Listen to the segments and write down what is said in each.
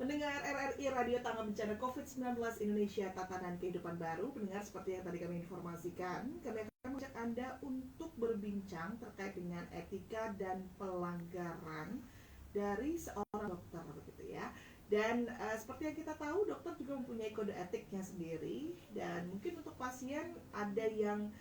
Pendengar RRI Radio Tangga Bencana COVID-19 Indonesia Tatanan Kehidupan Baru. Pendengar, seperti yang tadi kami informasikan, kami akan mengajak Anda untuk berbincang terkait dengan etika dan pelanggaran dari seorang dokter, begitu ya. Dan seperti yang kita tahu, dokter juga mempunyai kode etiknya sendiri. Dan mungkin untuk pasien ada yang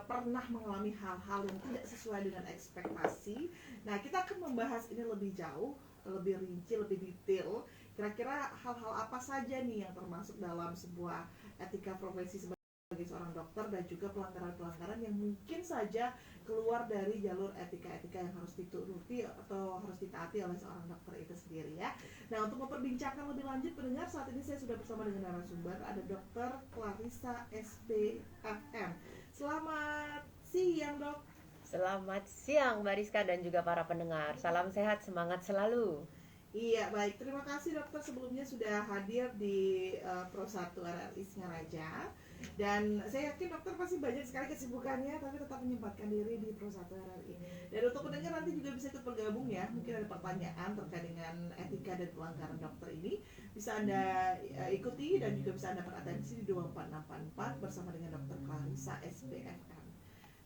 pernah mengalami hal-hal yang tidak sesuai dengan ekspektasi. Nah, kita akan membahas ini lebih jauh, lebih rinci, lebih detail. Kira-kira hal-hal apa saja nih yang termasuk dalam sebuah etika profesi sebagai seorang dokter, dan juga pelanggaran-pelanggaran yang mungkin saja keluar dari jalur etika-etika yang harus dituruti atau harus ditaati oleh seorang dokter itu sendiri ya. Nah, untuk memperbincangkan lebih lanjut, pendengar, saat ini saya sudah bersama dengan narasumber, ada Dr. Clarissa SPFM. Selamat siang, Dok. Selamat siang Mbak Rizka dan juga para pendengar. Salam sehat, semangat selalu. Iya, baik. Terima kasih dokter sebelumnya sudah hadir di Pro 1 RRI Singaraja. Dan saya yakin dokter pasti banyak sekali kesibukannya, tapi tetap menyempatkan diri di Pro 1 RRI. Dan untuk pendengar nanti juga bisa ikut bergabung ya. Mungkin ada pertanyaan terkait dengan etika dan pelanggaran dokter ini. Bisa Anda ikuti dan juga bisa Anda beratensi di 24684 bersama dengan Dr. Clarissa SPFM.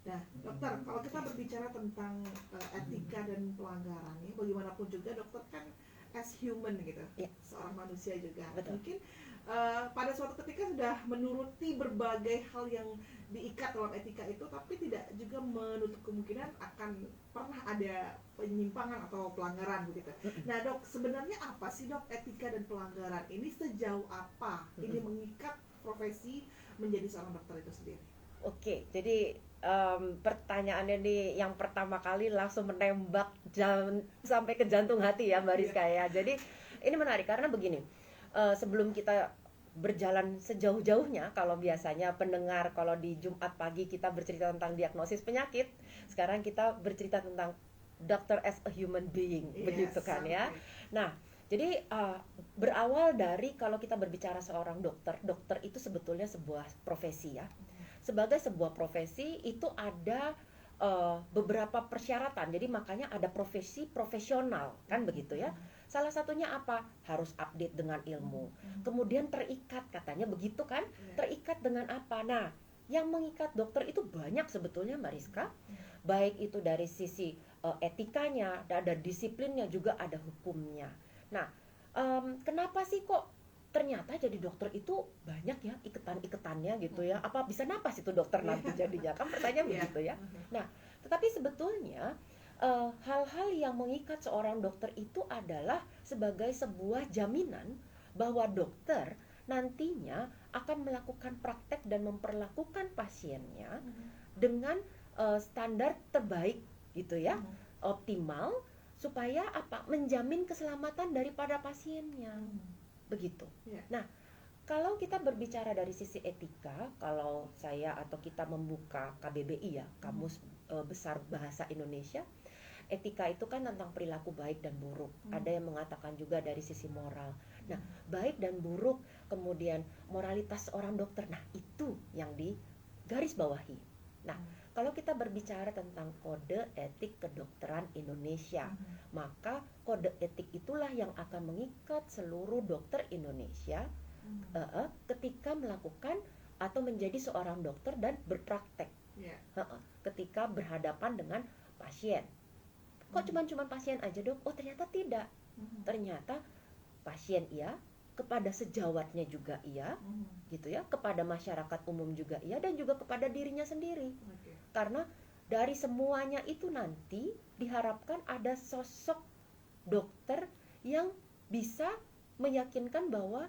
Nah, dokter, kalau kita berbicara tentang etika dan pelanggaran, ya, bagaimanapun juga dokter kan as human gitu, ya, seorang manusia juga. Betul. Mungkin pada suatu ketika sudah menuruti berbagai hal yang diikat dalam etika itu, tapi tidak juga menutup kemungkinan akan pernah ada penyimpangan atau pelanggaran begitu. Nah, Dok, sebenarnya apa sih, Dok, etika dan pelanggaran ini, sejauh apa ini mengikat profesi menjadi seorang dokter itu sendiri? Oke, jadi pertanyaannya nih yang pertama kali langsung menembak sampai ke jantung hati ya Mbak Rizka ya. Jadi ini menarik karena begini, sebelum kita berjalan sejauh-jauhnya, kalau biasanya pendengar kalau di Jumat pagi kita bercerita tentang diagnosis penyakit, sekarang kita bercerita tentang doctor as a human being, begitu kan ya. Nah, jadi berawal dari kalau kita berbicara seorang dokter, dokter itu sebetulnya sebuah profesi ya. Sebagai sebuah profesi itu ada beberapa persyaratan. Jadi makanya ada profesi profesional, kan begitu ya. Salah satunya apa? Harus update dengan ilmu. Kemudian terikat, katanya begitu kan? Terikat dengan apa? Nah, yang mengikat dokter itu banyak sebetulnya Mbak Rizka. Baik itu dari sisi etikanya, ada disiplinnya, juga ada hukumnya. Nah, kenapa sih kok ternyata jadi dokter itu banyak ya iketan-iketannya gitu ya. Apa bisa napas itu dokter nanti jadinya? Kan pertanyaan begitu ya. Nah, tetapi sebetulnya hal-hal yang mengikat seorang dokter itu adalah sebagai sebuah jaminan bahwa dokter nantinya akan melakukan praktek dan memperlakukan pasiennya dengan standar terbaik gitu ya, optimal, supaya apa? Menjamin keselamatan daripada pasiennya. Begitu. Nah, kalau kita berbicara dari sisi etika, kalau saya atau kita membuka KBBI ya, Kamus Besar Bahasa Indonesia, etika itu kan tentang perilaku baik dan buruk. Ada yang mengatakan juga dari sisi moral. Nah, baik dan buruk, kemudian moralitas seorang dokter, nah itu yang digarisbawahi. Nah, kalau kita berbicara tentang kode etik kedokteran Indonesia, maka kode etik itulah yang akan mengikat seluruh dokter Indonesia ketika melakukan atau menjadi seorang dokter dan berpraktek. Ketika berhadapan dengan pasien. Kok cuma pasien aja, Dok? Oh, ternyata tidak. Ternyata pasien iya, kepada sejawatnya juga iya, gitu ya, kepada masyarakat umum juga iya, dan juga kepada dirinya sendiri. Karena dari semuanya itu nanti diharapkan ada sosok dokter yang bisa meyakinkan bahwa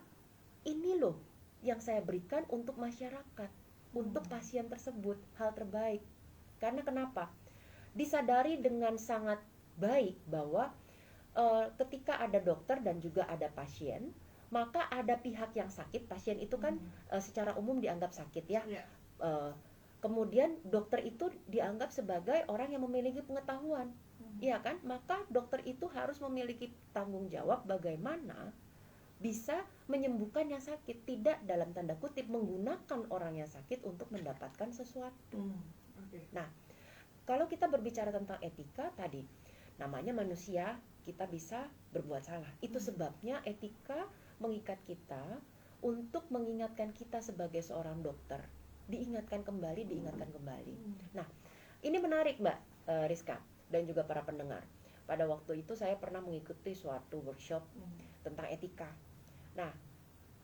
ini loh yang saya berikan untuk masyarakat, untuk pasien tersebut, hal terbaik. Karena kenapa? Disadari dengan sangat baik bahwa ketika ada dokter dan juga ada pasien, maka ada pihak yang sakit. Pasien itu kan secara umum dianggap sakit ya. Kemudian dokter itu dianggap sebagai orang yang memiliki pengetahuan, iya kan? Maka dokter itu harus memiliki tanggung jawab bagaimana bisa menyembuhkan yang sakit, tidak dalam tanda kutip menggunakan orang yang sakit untuk mendapatkan sesuatu. Nah, kalau kita berbicara tentang etika tadi, namanya manusia, kita bisa berbuat salah. Itu sebabnya etika mengikat kita untuk mengingatkan kita sebagai seorang dokter. Diingatkan kembali. Nah, ini menarik Mbak Rizka dan juga para pendengar. Pada waktu itu saya pernah mengikuti suatu workshop tentang etika. Nah,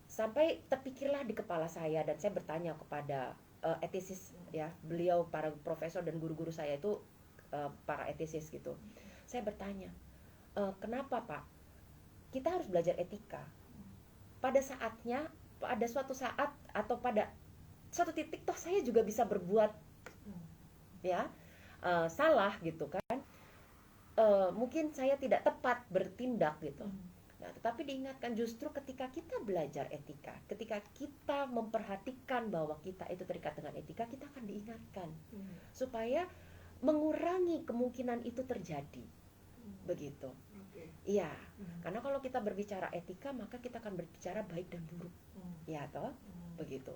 sampai terpikirlah di kepala saya dan saya bertanya kepada etisis ya, beliau para profesor dan guru-guru saya itu para etisis gitu. Saya bertanya, kenapa Pak kita harus belajar etika? Pada saatnya, pada suatu saat atau pada suatu titik toh saya juga bisa berbuat ya salah gitu kan. Mungkin saya tidak tepat bertindak gitu. Nah, tetapi diingatkan justru ketika kita belajar etika, ketika kita memperhatikan bahwa kita itu terikat dengan etika, kita akan diingatkan supaya mengurangi kemungkinan itu terjadi. Begitu. Iya, karena kalau kita berbicara etika, maka kita akan berbicara baik dan buruk. Ya toh? Begitu.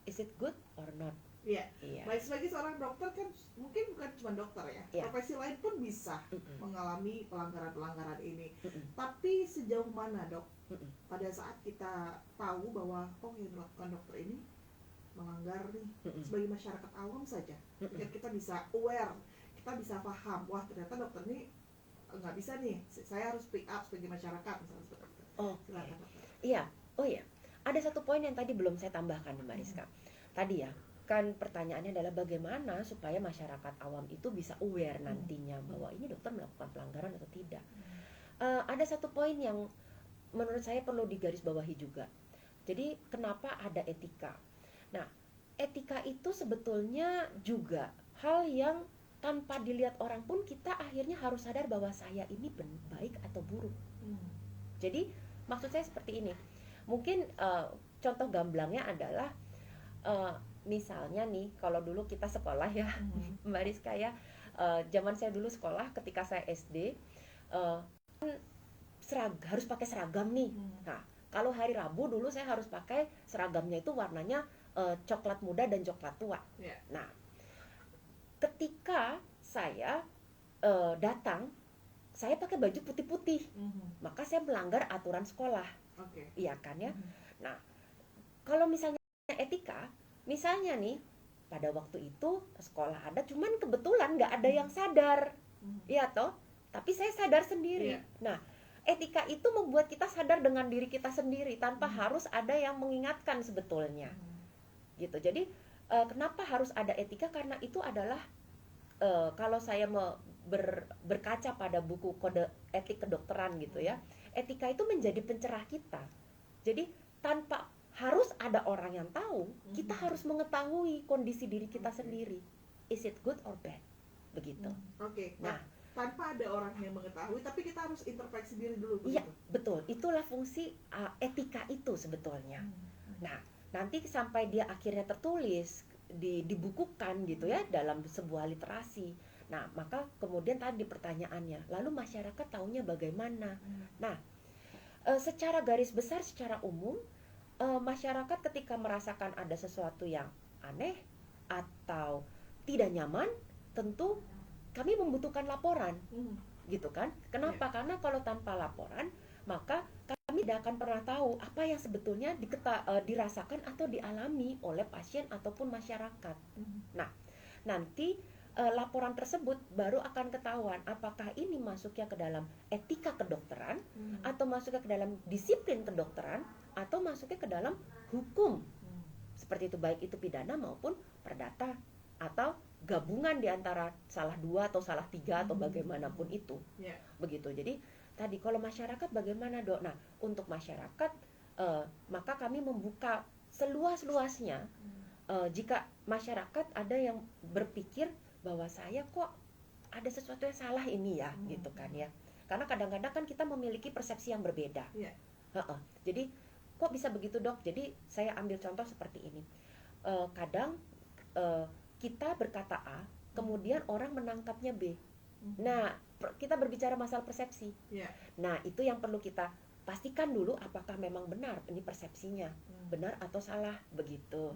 Is it good or not? Iya. Iya. Baik, sebagai seorang dokter kan mungkin bukan cuma dokter ya, Iya. profesi lain pun bisa mengalami pelanggaran-pelanggaran ini. Tapi sejauh mana dok, pada saat kita tahu bahwa yang dilakukan dokter ini melanggar nih, sebagai masyarakat awam saja, ya kita bisa aware, kita bisa paham, wah ternyata dokter ini nggak bisa nih, saya harus speak up sebagai masyarakat misalnya seperti itu. Silakan dokter. Iya, ada satu poin yang tadi belum saya tambahkan Mbak Rizka. Tadi ya, kan pertanyaannya adalah bagaimana supaya masyarakat awam itu bisa aware nantinya bahwa ini dokter melakukan pelanggaran atau tidak. Ada satu poin yang menurut saya perlu digarisbawahi juga. Jadi kenapa ada etika? Nah, etika itu sebetulnya juga hal yang tanpa dilihat orang pun kita akhirnya harus sadar bahwa saya ini baik atau buruk. Jadi maksud saya seperti ini. Mungkin contoh gamblangnya adalah misalnya nih, kalau dulu kita sekolah ya, Mbak Rizka ya, zaman saya dulu sekolah ketika saya SD, harus pakai seragam nih. Nah, kalau hari Rabu dulu saya harus pakai seragamnya itu warnanya coklat muda dan coklat tua. Nah, ketika saya datang, saya pakai baju putih-putih, maka saya melanggar aturan sekolah, iya kan ya. Nah, kalau misalnya etika, misalnya nih pada waktu itu sekolah ada, cuman kebetulan nggak ada yang sadar, ya toh, tapi saya sadar sendiri. Nah, etika itu membuat kita sadar dengan diri kita sendiri tanpa harus ada yang mengingatkan sebetulnya, gitu. Jadi kenapa harus ada etika? Karena itu adalah kalau saya berkaca pada buku kode etik kedokteran gitu ya, etika itu menjadi pencerah kita. Jadi tanpa harus ada orang yang tahu, kita harus mengetahui kondisi diri kita sendiri. Is it good or bad? Begitu. Nah, tanpa ada orang yang mengetahui, tapi kita harus introspeksi diri dulu. Iya, betul. Itulah fungsi etika itu sebetulnya. Nah, nanti sampai dia akhirnya tertulis, dibukukan gitu ya dalam sebuah literasi. Nah, maka kemudian tadi pertanyaannya, lalu masyarakat taunya bagaimana? Nah, secara garis besar, secara umum, masyarakat ketika merasakan ada sesuatu yang aneh atau tidak nyaman, tentu kami membutuhkan laporan, gitu kan? Kenapa? Karena kalau tanpa laporan, maka kami tidak akan pernah tahu apa yang sebetulnya dirasakan atau dialami oleh pasien ataupun masyarakat. Nah, nanti laporan tersebut baru akan ketahuan apakah ini masuknya ke dalam etika kedokteran, atau masuknya ke dalam disiplin kedokteran, atau masuknya ke dalam hukum. Seperti itu, baik itu pidana maupun perdata, atau gabungan di antara salah dua atau salah tiga atau bagaimanapun itu. Begitu. Jadi tadi kalau masyarakat bagaimana dok? Nah, untuk masyarakat maka kami membuka seluas-luasnya. Jika masyarakat ada yang berpikir bahwa saya kok ada sesuatu yang salah ini ya, gitu kan ya. Karena kadang-kadang kan kita memiliki persepsi yang berbeda. Jadi kok bisa begitu dok? Jadi saya ambil contoh seperti ini. Kadang kita berkata A, kemudian orang menangkapnya B. Nah, kita berbicara masalah persepsi. Nah, itu yang perlu kita pastikan dulu apakah memang benar ini persepsinya, benar atau salah, begitu.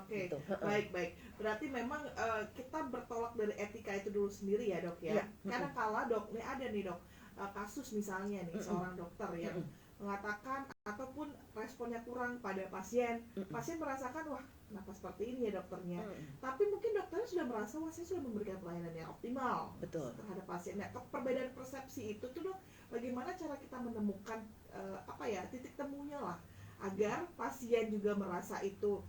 Gitu. Baik. Berarti memang kita bertolak dari etika itu dulu sendiri ya dok ya. Karena kala dok, ini ada nih dok, kasus misalnya nih, Mm-mm. seorang dokter yang Mm-mm. mengatakan ataupun responnya kurang pada pasien, Mm-mm. pasien merasakan wah kenapa seperti ini ya dokternya, Mm-mm. tapi mungkin dokternya sudah merasa wah saya sudah memberikan pelayanan yang optimal Betul. terhadap pasien. Nah, perbedaan persepsi itu tuh dok, bagaimana cara kita menemukan titik temunya lah agar pasien juga merasa itu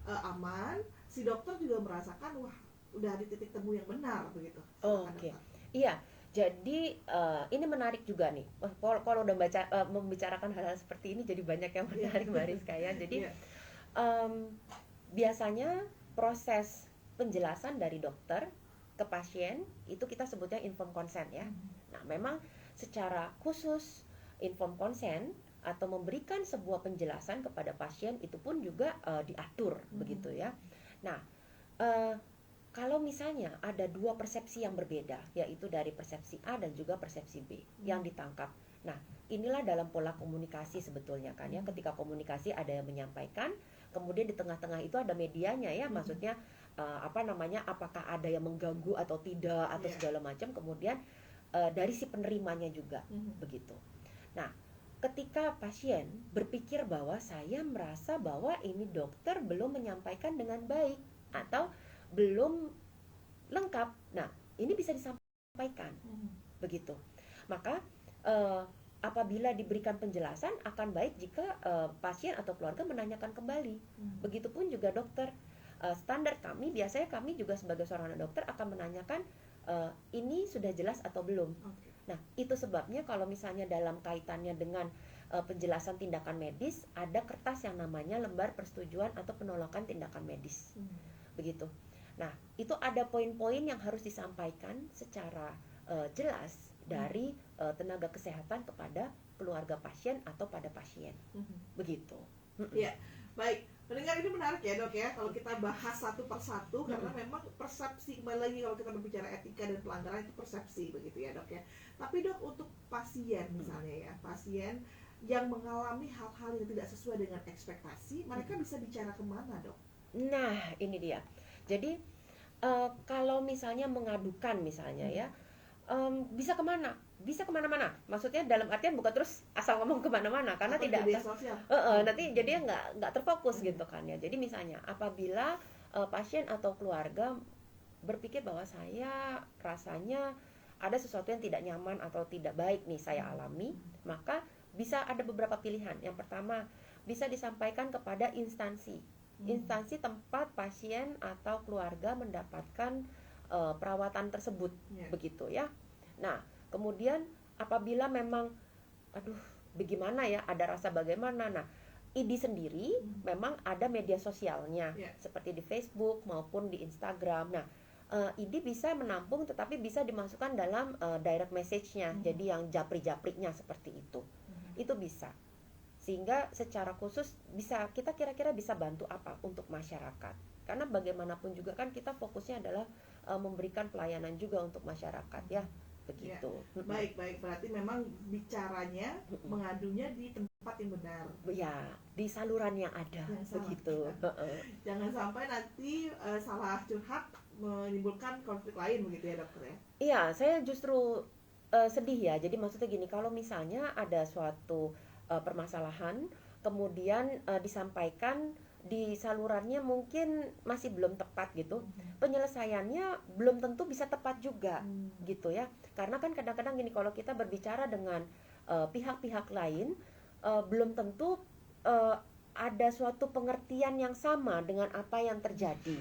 aman, si dokter juga merasakan wah udah di titik temu yang benar begitu. Silakan Oke, dokter. iya. Jadi ini menarik juga nih. Wah, kalau udah membicarakan hal-hal seperti ini, jadi banyak yang Iya. menarik Mbak Rizka ya. Jadi Iya. biasanya proses penjelasan dari dokter ke pasien itu kita sebutnya informed consent ya. Nah, memang secara khusus informed consent atau memberikan sebuah penjelasan kepada pasien itu pun juga diatur begitu ya. Nah, kalau misalnya ada dua persepsi yang berbeda, yaitu dari persepsi A dan juga persepsi B yang ditangkap. Nah, inilah dalam pola komunikasi sebetulnya kan ya. Ketika komunikasi ada yang menyampaikan, kemudian di tengah-tengah itu ada medianya ya, maksudnya apakah ada yang mengganggu atau tidak atau segala macam. Kemudian dari si penerimanya juga begitu. Nah, ketika pasien berpikir bahwa saya merasa bahwa ini dokter belum menyampaikan dengan baik atau belum lengkap, nah ini bisa disampaikan begitu. Maka apabila diberikan penjelasan akan baik jika pasien atau keluarga menanyakan kembali. Begitupun juga dokter. Standar biasanya kami juga sebagai seorang dokter akan menanyakan ini sudah jelas atau belum. Nah, itu sebabnya kalau misalnya dalam kaitannya dengan penjelasan tindakan medis, ada kertas yang namanya lembar persetujuan atau penolakan tindakan medis. Begitu. Nah, itu ada poin-poin yang harus disampaikan secara jelas dari tenaga kesehatan kepada keluarga pasien atau pada pasien. Begitu. Iya, baik. Pendengar, ini menarik ya dok ya, kalau kita bahas satu persatu, karena memang persepsi, kembali lagi kalau kita berbicara etika dan pelanggaran itu persepsi begitu ya dok ya. Tapi dok, untuk pasien misalnya ya, pasien yang mengalami hal-hal yang tidak sesuai dengan ekspektasi, mereka bisa bicara kemana dok? Nah, ini dia. Jadi kalau misalnya mengadukan misalnya ya, bisa kemana? Bisa kemana-mana. Maksudnya dalam artian bukan terus asal ngomong kemana-mana, karena Apa tidak media sosial? nanti jadinya nggak terfokus gitu kan ya. Jadi misalnya apabila pasien atau keluarga berpikir bahwa saya rasanya ada sesuatu yang tidak nyaman atau tidak baik nih saya alami, maka bisa ada beberapa pilihan. Yang pertama, bisa disampaikan kepada instansi tempat pasien atau keluarga mendapatkan perawatan tersebut, begitu ya. Nah, kemudian apabila memang bagaimana ya, ada rasa bagaimana, nah ID sendiri memang ada media sosialnya seperti di Facebook maupun di Instagram. Nah, ID bisa menampung tetapi bisa dimasukkan dalam direct message-nya, jadi yang japri-japrinya seperti itu. Itu bisa. Sehingga secara khusus kita kira-kira bisa bantu apa untuk masyarakat. Karena bagaimanapun juga kan kita fokusnya adalah memberikan pelayanan juga untuk masyarakat ya, begitu. Ya. Baik, berarti memang bicaranya, mengadunya di tempat yang benar. Ya, di saluran yang ada, begitu. Jangan sampai nanti salah curhat menimbulkan konflik lain begitu ya dokter ya. Iya, saya justru sedih ya. Jadi maksudnya gini, kalau misalnya ada suatu permasalahan kemudian disampaikan di salurannya mungkin masih belum tepat gitu, penyelesaiannya belum tentu bisa tepat juga gitu ya. Karena kan kadang-kadang gini, kalau kita berbicara dengan pihak-pihak lain belum tentu ada suatu pengertian yang sama dengan apa yang terjadi.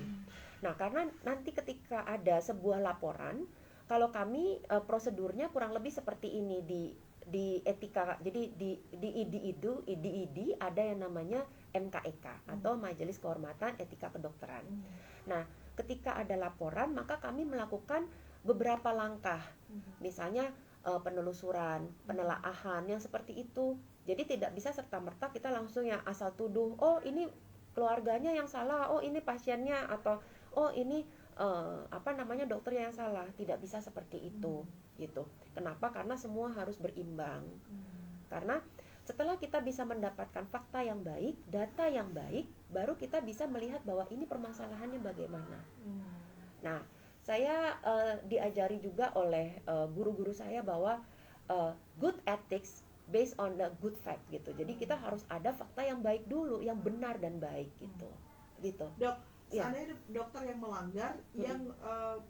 Nah, karena nanti ketika ada sebuah laporan, kalau kami prosedurnya kurang lebih seperti ini di etika. Jadi di ID ada yang namanya MKEK atau Majelis Kehormatan Etika Kedokteran. Nah, ketika ada laporan maka kami melakukan beberapa langkah. Misalnya penelusuran, penelaahan yang seperti itu. Jadi tidak bisa serta-merta kita langsung yang asal tuduh, oh ini keluarganya yang salah, oh ini pasiennya, atau oh ini dokternya yang salah. Tidak bisa seperti itu gitu. Kenapa? Karena semua harus berimbang. Karena setelah kita bisa mendapatkan fakta yang baik, data yang baik, baru kita bisa melihat bahwa ini permasalahannya bagaimana. Nah, saya diajari juga oleh guru-guru saya bahwa good ethics based on the good fact gitu. Jadi kita harus ada fakta yang baik dulu, yang benar dan baik gitu. Gitu. Dok, Ya. seandainya dokter yang melanggar, yang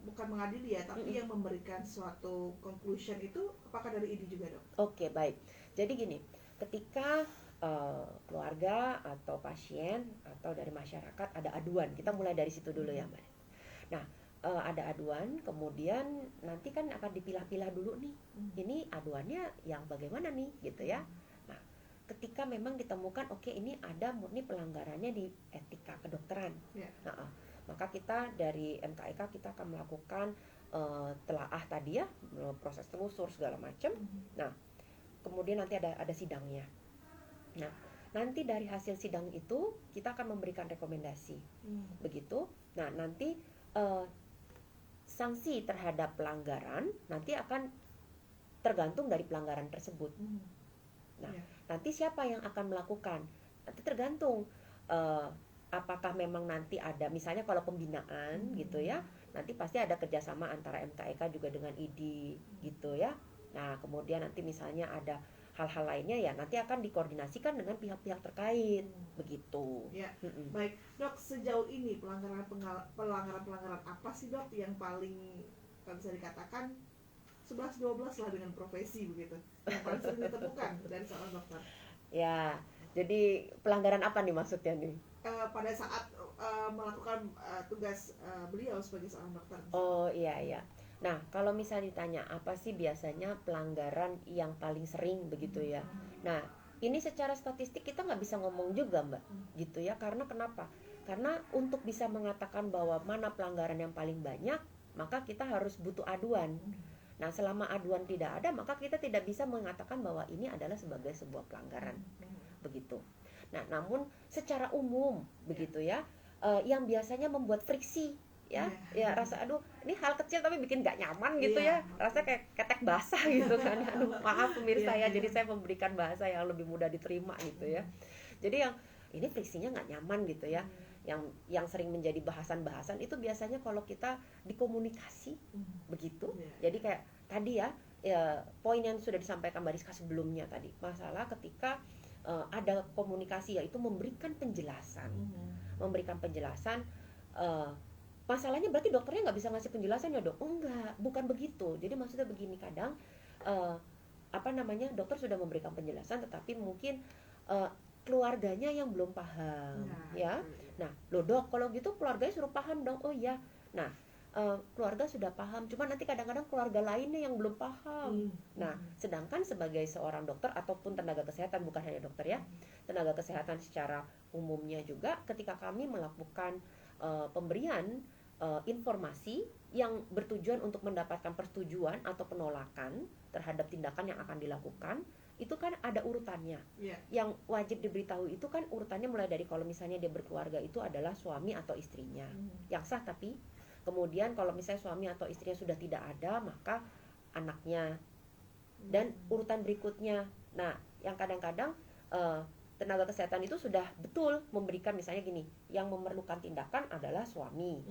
bukan mengadili ya, tapi yang memberikan suatu conclusion itu apakah dari ID juga, Dok? Oke, baik. Jadi gini, ketika keluarga atau pasien atau dari masyarakat ada aduan, kita mulai dari situ dulu ya, Mbak. Nah, ada aduan, kemudian nanti kan akan dipilah-pilah dulu nih. Ini aduannya yang bagaimana nih, gitu ya. Nah, ketika memang ditemukan, oke, ini ada murni pelanggarannya di etika kedokteran. Ya. Nah, maka kita dari MKEK kita akan melakukan telaah tadi ya, proses telusur segala macam. Nah, kemudian nanti ada sidangnya. Nah, nanti dari hasil sidang itu kita akan memberikan rekomendasi, begitu. Nah, nanti sanksi terhadap pelanggaran nanti akan tergantung dari pelanggaran tersebut. Nah, nanti siapa yang akan melakukan? Nanti tergantung apakah memang nanti ada, misalnya kalau pembinaan gitu ya, nanti pasti ada kerjasama antara MKEK juga dengan ID gitu ya. Nah, kemudian nanti misalnya ada hal-hal lainnya ya nanti akan dikoordinasikan dengan pihak-pihak terkait begitu. Ya, baik Dok, sejauh ini pelanggaran apa sih Dok yang paling bisa dikatakan 11-12 lah dengan profesi begitu, yang paling sering ditemukan dari seorang dokter? Ya, jadi pelanggaran apa nih maksudnya nih? Pada saat melakukan tugas beliau sebagai seorang dokter. Oh iya. Nah, kalau misalnya ditanya apa sih biasanya pelanggaran yang paling sering begitu ya. Nah, ini secara statistik kita nggak bisa ngomong juga Mbak, gitu ya. Karena kenapa? Karena untuk bisa mengatakan bahwa mana pelanggaran yang paling banyak, maka kita harus butuh aduan. Nah, selama aduan tidak ada, maka kita tidak bisa mengatakan bahwa ini adalah sebagai sebuah pelanggaran, begitu. Nah, namun secara umum begitu ya, yang biasanya membuat friksi ya rasa aduh ini hal kecil tapi bikin gak nyaman gitu ya, rasanya kayak ketek basah gitu kan. Aduh maaf pemirsa ya, jadi saya memberikan bahasa yang lebih mudah diterima gitu ya. Jadi yang ini friksinya gak nyaman gitu ya, yang sering menjadi bahasan-bahasan itu biasanya kalau kita dikomunikasi begitu. Jadi kayak tadi ya poin yang sudah disampaikan Mbak Rizka sebelumnya tadi, masalah ketika ada komunikasi, yaitu memberikan penjelasan. Memberikan penjelasan, masalahnya berarti dokternya nggak bisa ngasih penjelasan ya Dok? Enggak, bukan begitu. Jadi maksudnya begini, kadang dokter sudah memberikan penjelasan tetapi mungkin keluarganya yang belum paham ya. Nah, loh Dok, kalau gitu keluarganya suruh paham dong. Oh iya. Nah, keluarga sudah paham, cuma nanti kadang-kadang keluarga lainnya yang belum paham. Nah, sedangkan sebagai seorang dokter ataupun tenaga kesehatan, bukan hanya dokter ya, tenaga kesehatan secara umumnya juga, ketika kami melakukan pemberian informasi yang bertujuan untuk mendapatkan persetujuan atau penolakan terhadap tindakan yang akan dilakukan, itu kan ada urutannya. Yang wajib diberitahu itu kan urutannya mulai dari kalau misalnya dia berkeluarga itu adalah suami atau istrinya yang sah, tapi kemudian kalau misalnya suami atau istrinya sudah tidak ada, maka anaknya, dan urutan berikutnya. Nah, yang kadang-kadang tenaga kesehatan itu sudah betul memberikan, misalnya gini, yang memerlukan tindakan adalah suami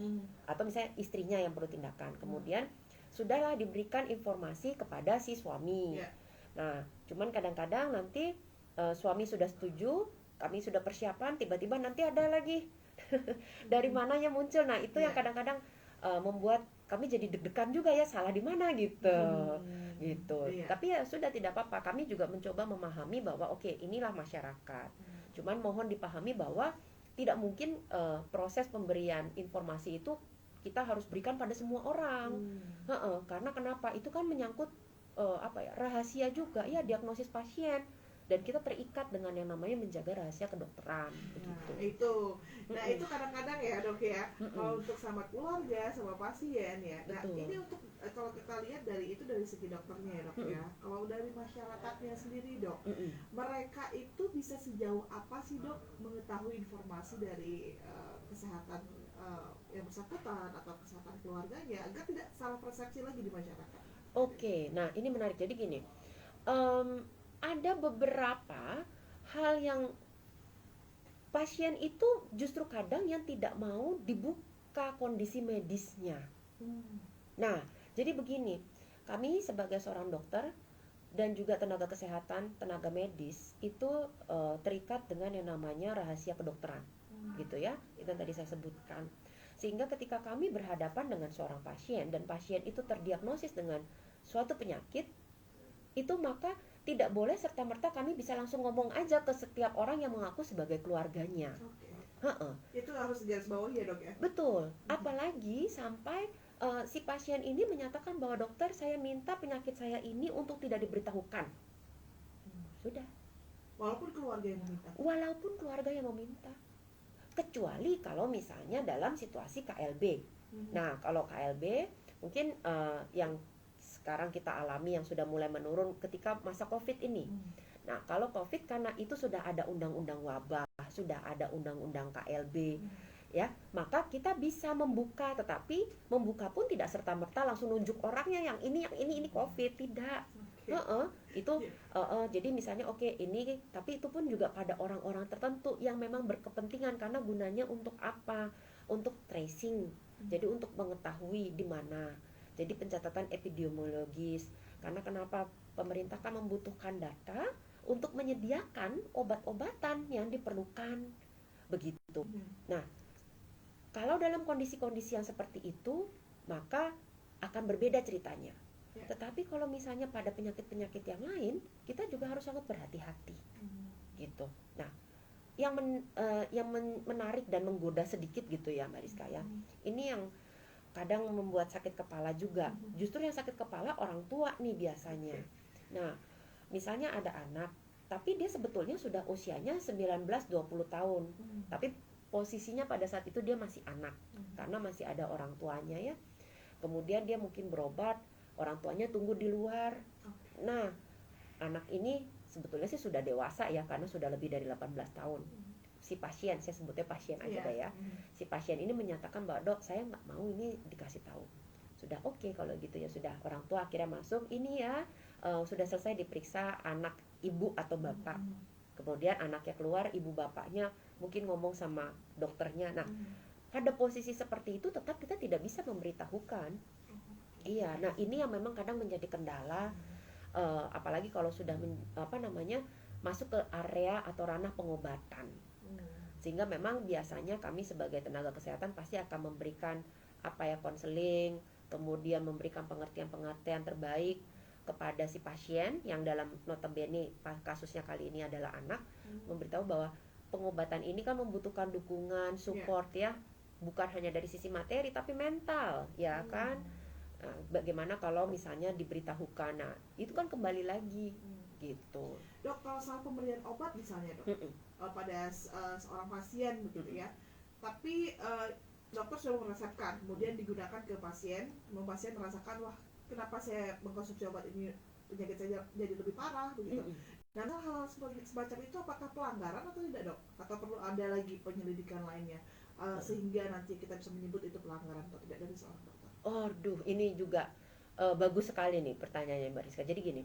atau misalnya istrinya yang perlu tindakan. Kemudian sudahlah diberikan informasi kepada si suami. Nah, cuman kadang-kadang nanti suami sudah setuju, kami sudah persiapan, tiba-tiba nanti ada lagi dari mananya muncul. Nah, itu yang kadang-kadang membuat kami jadi deg-degan juga ya, salah di mana gitu. Tapi ya sudah, tidak apa-apa. Kami juga mencoba memahami bahwa oke, inilah masyarakat. Cuman mohon dipahami bahwa tidak mungkin proses pemberian informasi itu kita harus berikan pada semua orang. Karena kenapa? Itu kan menyangkut rahasia juga ya, diagnosis pasien. Dan kita terikat dengan yang namanya menjaga rahasia kedokteran begitu. Itu kadang-kadang ya Dok ya, kalau untuk sama keluarga, sama pasien ya. Nah, ini untuk kalau kita lihat dari segi dokternya ya Dok ya. Kalau dari masyarakatnya sendiri Dok, mereka itu bisa sejauh apa sih Dok mengetahui informasi dari kesehatan yang bersangkutan atau kesehatan keluarganya agar tidak salah persepsi lagi di masyarakat? Oke, nah ini menarik. Jadi gini, ada beberapa hal yang pasien itu justru kadang yang tidak mau dibuka kondisi medisnya. Nah, jadi begini, kami sebagai seorang dokter dan juga tenaga kesehatan, tenaga medis itu terikat dengan yang namanya rahasia kedokteran, gitu ya. Itu yang tadi saya sebutkan. Sehingga ketika kami berhadapan dengan seorang pasien dan pasien itu terdiagnosis dengan suatu penyakit, itu maka tidak boleh serta-merta kami bisa langsung ngomong aja ke setiap orang yang mengaku sebagai keluarganya. Oke. Heeh. Itu harus garis bawahi ya dok ya. Betul. Apalagi sampai si pasien ini menyatakan bahwa dokter, saya minta penyakit saya ini untuk tidak diberitahukan. Sudah. Walaupun keluarga yang meminta. Walaupun keluarga yang meminta. Kecuali kalau misalnya dalam situasi KLB. Nah, kalau KLB mungkin yang sekarang kita alami yang sudah mulai menurun ketika masa COVID ini. Nah, kalau COVID karena itu sudah ada undang-undang wabah, sudah ada undang-undang KLB, ya, maka kita bisa membuka, tetapi membuka pun tidak serta-merta langsung nunjuk orangnya yang ini COVID, tidak. Itu jadi misalnya ini, tapi itu pun juga pada orang-orang tertentu yang memang berkepentingan karena gunanya untuk apa? Untuk tracing. Jadi untuk mengetahui di mana. Jadi pencatatan epidemiologis. Karena kenapa pemerintah kan membutuhkan data untuk menyediakan obat-obatan yang diperlukan. Begitu. Nah, kalau dalam kondisi-kondisi yang seperti itu, maka akan berbeda ceritanya. Tetapi kalau misalnya pada penyakit-penyakit yang lain, kita juga harus sangat berhati-hati. Gitu. Nah, yang menarik dan menggoda sedikit gitu ya Mbak Rizka ya. Ini yang kadang membuat sakit kepala juga. Justru yang sakit kepala orang tua nih biasanya. Nah, misalnya ada anak, tapi dia sebetulnya sudah usianya 19-20 tahun. Tapi posisinya pada saat itu dia masih anak, karena masih ada orang tuanya ya. Kemudian dia mungkin berobat, orang tuanya tunggu di luar. Nah, anak ini sebetulnya sih sudah dewasa ya, karena sudah lebih dari 18 tahun. Si pasien, saya sebutnya pasien aja deh ya. Si pasien ini menyatakan bahwa dok, saya nggak mau ini dikasih tahu. Sudah oke, kalau gitu ya sudah, orang tua akhirnya masuk, ini ya sudah selesai diperiksa anak ibu atau bapak. Kemudian anaknya keluar, ibu bapaknya mungkin ngomong sama dokternya. Nah, pada posisi seperti itu tetap kita tidak bisa memberitahukan. Iya, nah ini yang memang kadang menjadi kendala, apalagi kalau sudah masuk ke area atau ranah pengobatan. Sehingga memang biasanya kami sebagai tenaga kesehatan pasti akan memberikan konseling, kemudian memberikan pengertian-pengertian terbaik kepada si pasien yang dalam notabene kasusnya kali ini adalah anak, memberitahu bahwa pengobatan ini kan membutuhkan dukungan, support ya, bukan hanya dari sisi materi tapi mental, ya kan. Nah, bagaimana kalau misalnya diberitahukan, nah itu kan kembali lagi gitu. Dok, kalau soal pemberian obat misalnya dok, pada seorang pasien begitu ya, tapi dokter sudah meresepkan, kemudian digunakan ke pasien, kemudian pasien merasakan wah kenapa saya mengkonsumsi obat ini penyakit saya jadi lebih parah begitu. Nah, hal semacam itu apakah pelanggaran atau tidak dok? Atau perlu ada lagi penyelidikan lainnya sehingga nanti kita bisa menyebut itu pelanggaran atau tidak dari seorang dokter? Aduh, ini juga bagus sekali nih pertanyaannya Mbak Rizka. Jadi gini,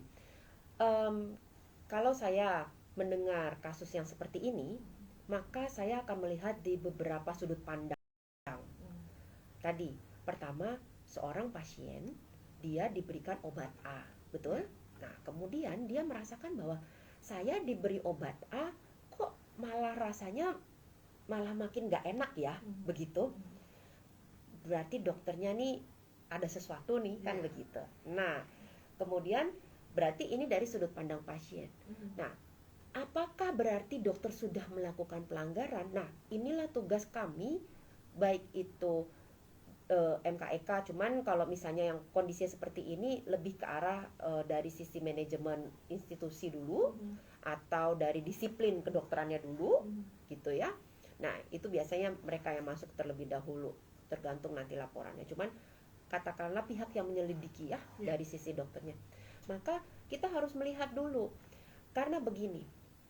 kalau saya mendengar kasus yang seperti ini, maka saya akan melihat di beberapa sudut pandang. Tadi, pertama, seorang pasien dia diberikan obat A, betul? Nah, kemudian dia merasakan bahwa saya diberi obat A, kok malah rasanya malah makin gak enak ya, begitu. Berarti dokternya nih ada sesuatu nih, kan begitu. Nah, kemudian berarti ini dari sudut pandang pasien. Nah, apakah berarti dokter sudah melakukan pelanggaran? Nah, inilah tugas kami, baik itu MKEK, cuman kalau misalnya yang kondisinya seperti ini lebih ke arah dari sisi manajemen institusi dulu, atau dari disiplin kedokterannya dulu, gitu ya. Nah, itu biasanya mereka yang masuk terlebih dahulu, tergantung nanti laporannya. Cuman katakanlah pihak yang menyelidiki ya, dari sisi dokternya. Maka kita harus melihat dulu, karena begini,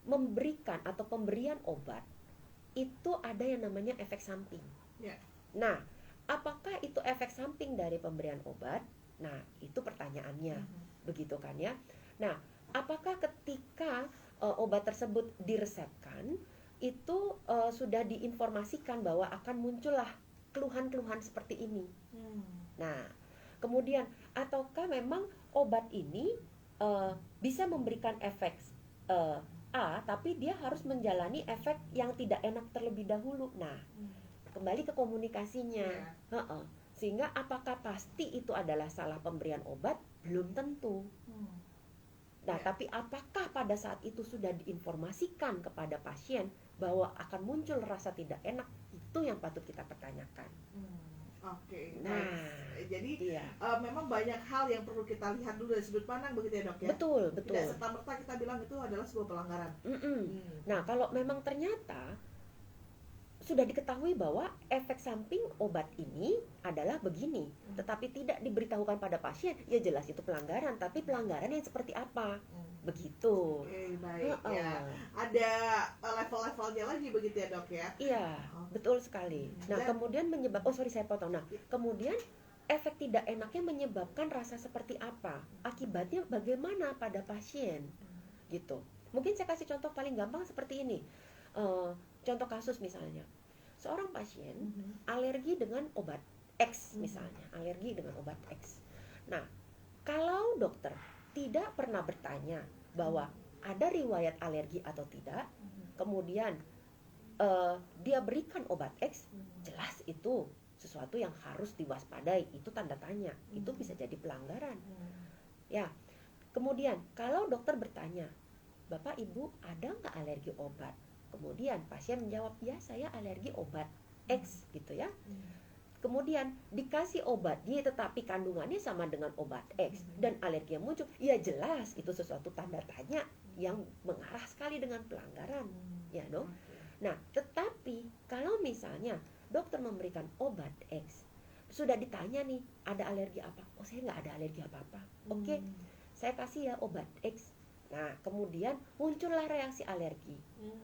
memberikan atau pemberian obat itu ada yang namanya efek samping. Nah, apakah itu efek samping dari pemberian obat? Nah, itu pertanyaannya, begitu kan ya. Nah, apakah ketika obat tersebut diresepkan, itu sudah diinformasikan bahwa akan muncullah keluhan-keluhan seperti ini. Nah, kemudian ataukah memang obat ini bisa memberikan efek A, tapi dia harus menjalani efek yang tidak enak terlebih dahulu. Nah, kembali ke komunikasinya. Iya. Sehingga apakah pasti itu adalah salah pemberian obat? Belum tentu. Nah, Iya. tapi apakah pada saat itu sudah diinformasikan kepada pasien bahwa akan muncul rasa tidak enak? Itu yang patut kita pertanyakan. Oke. Nah, Jadi iya. memang banyak hal yang perlu kita lihat dulu dari sudut pandang begitu ya dok ya. Betul. Tidak serta-merta kita bilang itu adalah sebuah pelanggaran. Nah, kalau memang ternyata sudah diketahui bahwa efek samping obat ini adalah begini, tetapi tidak diberitahukan pada pasien, ya jelas itu pelanggaran. Tapi pelanggaran yang seperti apa? Begitu. Oke, baik ya. Ada level-levelnya lagi begitu ya dok ya? Iya, betul sekali. Nah, kemudian saya potong. Nah, kemudian efek tidak enaknya menyebabkan rasa seperti apa? Akibatnya bagaimana pada pasien? Gitu. Mungkin saya kasih contoh paling gampang seperti ini. Contoh kasus misalnya, seorang pasien alergi dengan obat X misalnya, alergi dengan obat X. Nah, kalau dokter tidak pernah bertanya bahwa ada riwayat alergi atau tidak, kemudian dia berikan obat X, jelas itu sesuatu yang harus diwaspadai, itu tanda tanya, itu bisa jadi pelanggaran. Ya, kemudian kalau dokter bertanya, Bapak Ibu ada nggak alergi obat? Kemudian pasien menjawab, ya saya alergi obat X gitu ya. Kemudian dikasih obat Y tetapi kandungannya sama dengan obat X dan alergi yang muncul, ya jelas itu sesuatu tanda tanya yang mengarah sekali dengan pelanggaran, ya dong. Nah, tetapi kalau misalnya dokter memberikan obat X, sudah ditanya nih, ada alergi apa? Oh, saya nggak ada alergi apa-apa. Oke, saya kasih ya obat X. Nah, kemudian muncullah reaksi alergi.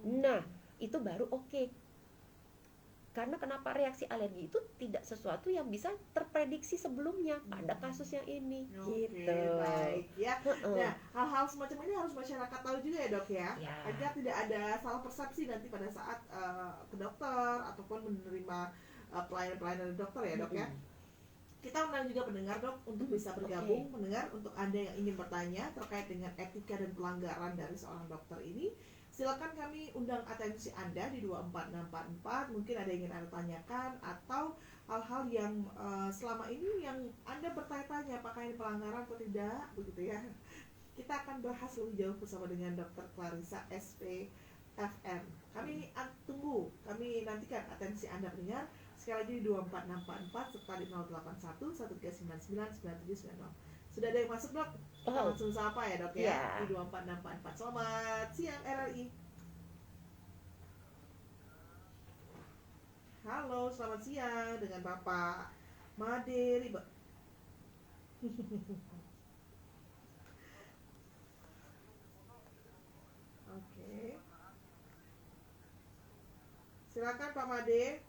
Nah, itu baru oke. Karena kenapa reaksi alergi itu tidak sesuatu yang bisa terprediksi sebelumnya pada kasus yang ini. Gitu. Baik ya. Nah, hal-hal semacam ini harus masyarakat tahu juga ya dok ya, agar tidak ada salah persepsi nanti pada saat ke dokter ataupun menerima pelayanan-pelayanan dari dokter ya dok ya. Kita undang juga pendengar dok untuk bisa bergabung. Pendengar, untuk Anda yang ingin bertanya terkait dengan etika dan pelanggaran dari seorang dokter ini, silakan kami undang atensi Anda di 24644. Mungkin ada yang ingin Anda tanyakan atau hal-hal yang selama ini yang Anda bertanya-tanya apakah ini pelanggaran atau tidak begitu ya. Kita akan bahas lebih jauh bersama dengan Dr. Clarissa SPFM. Kami tunggu, kami nantikan atensi Anda pendengar. Sekali lagi di 24644 serta di 081 1399 9790. Sudah ada yang masuk dok? Kita langsung sapa ya dok ya, di 24644. Selamat siang RRI. Halo, selamat siang dengan Bapak Made Riba. Oke. Silakan Pak Made.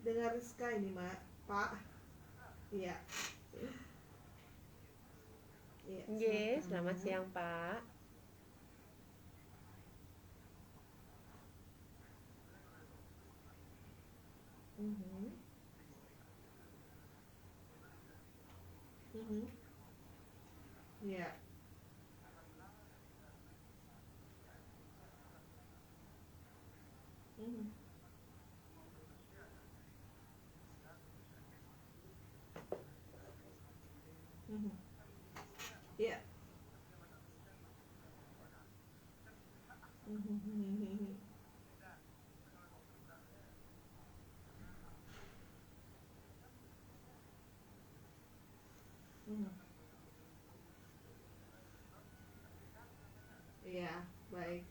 Dengar Rizka ini, Pak. Iya. Yes, selamat siang, Pak. Iya. Iya. Iya, baik.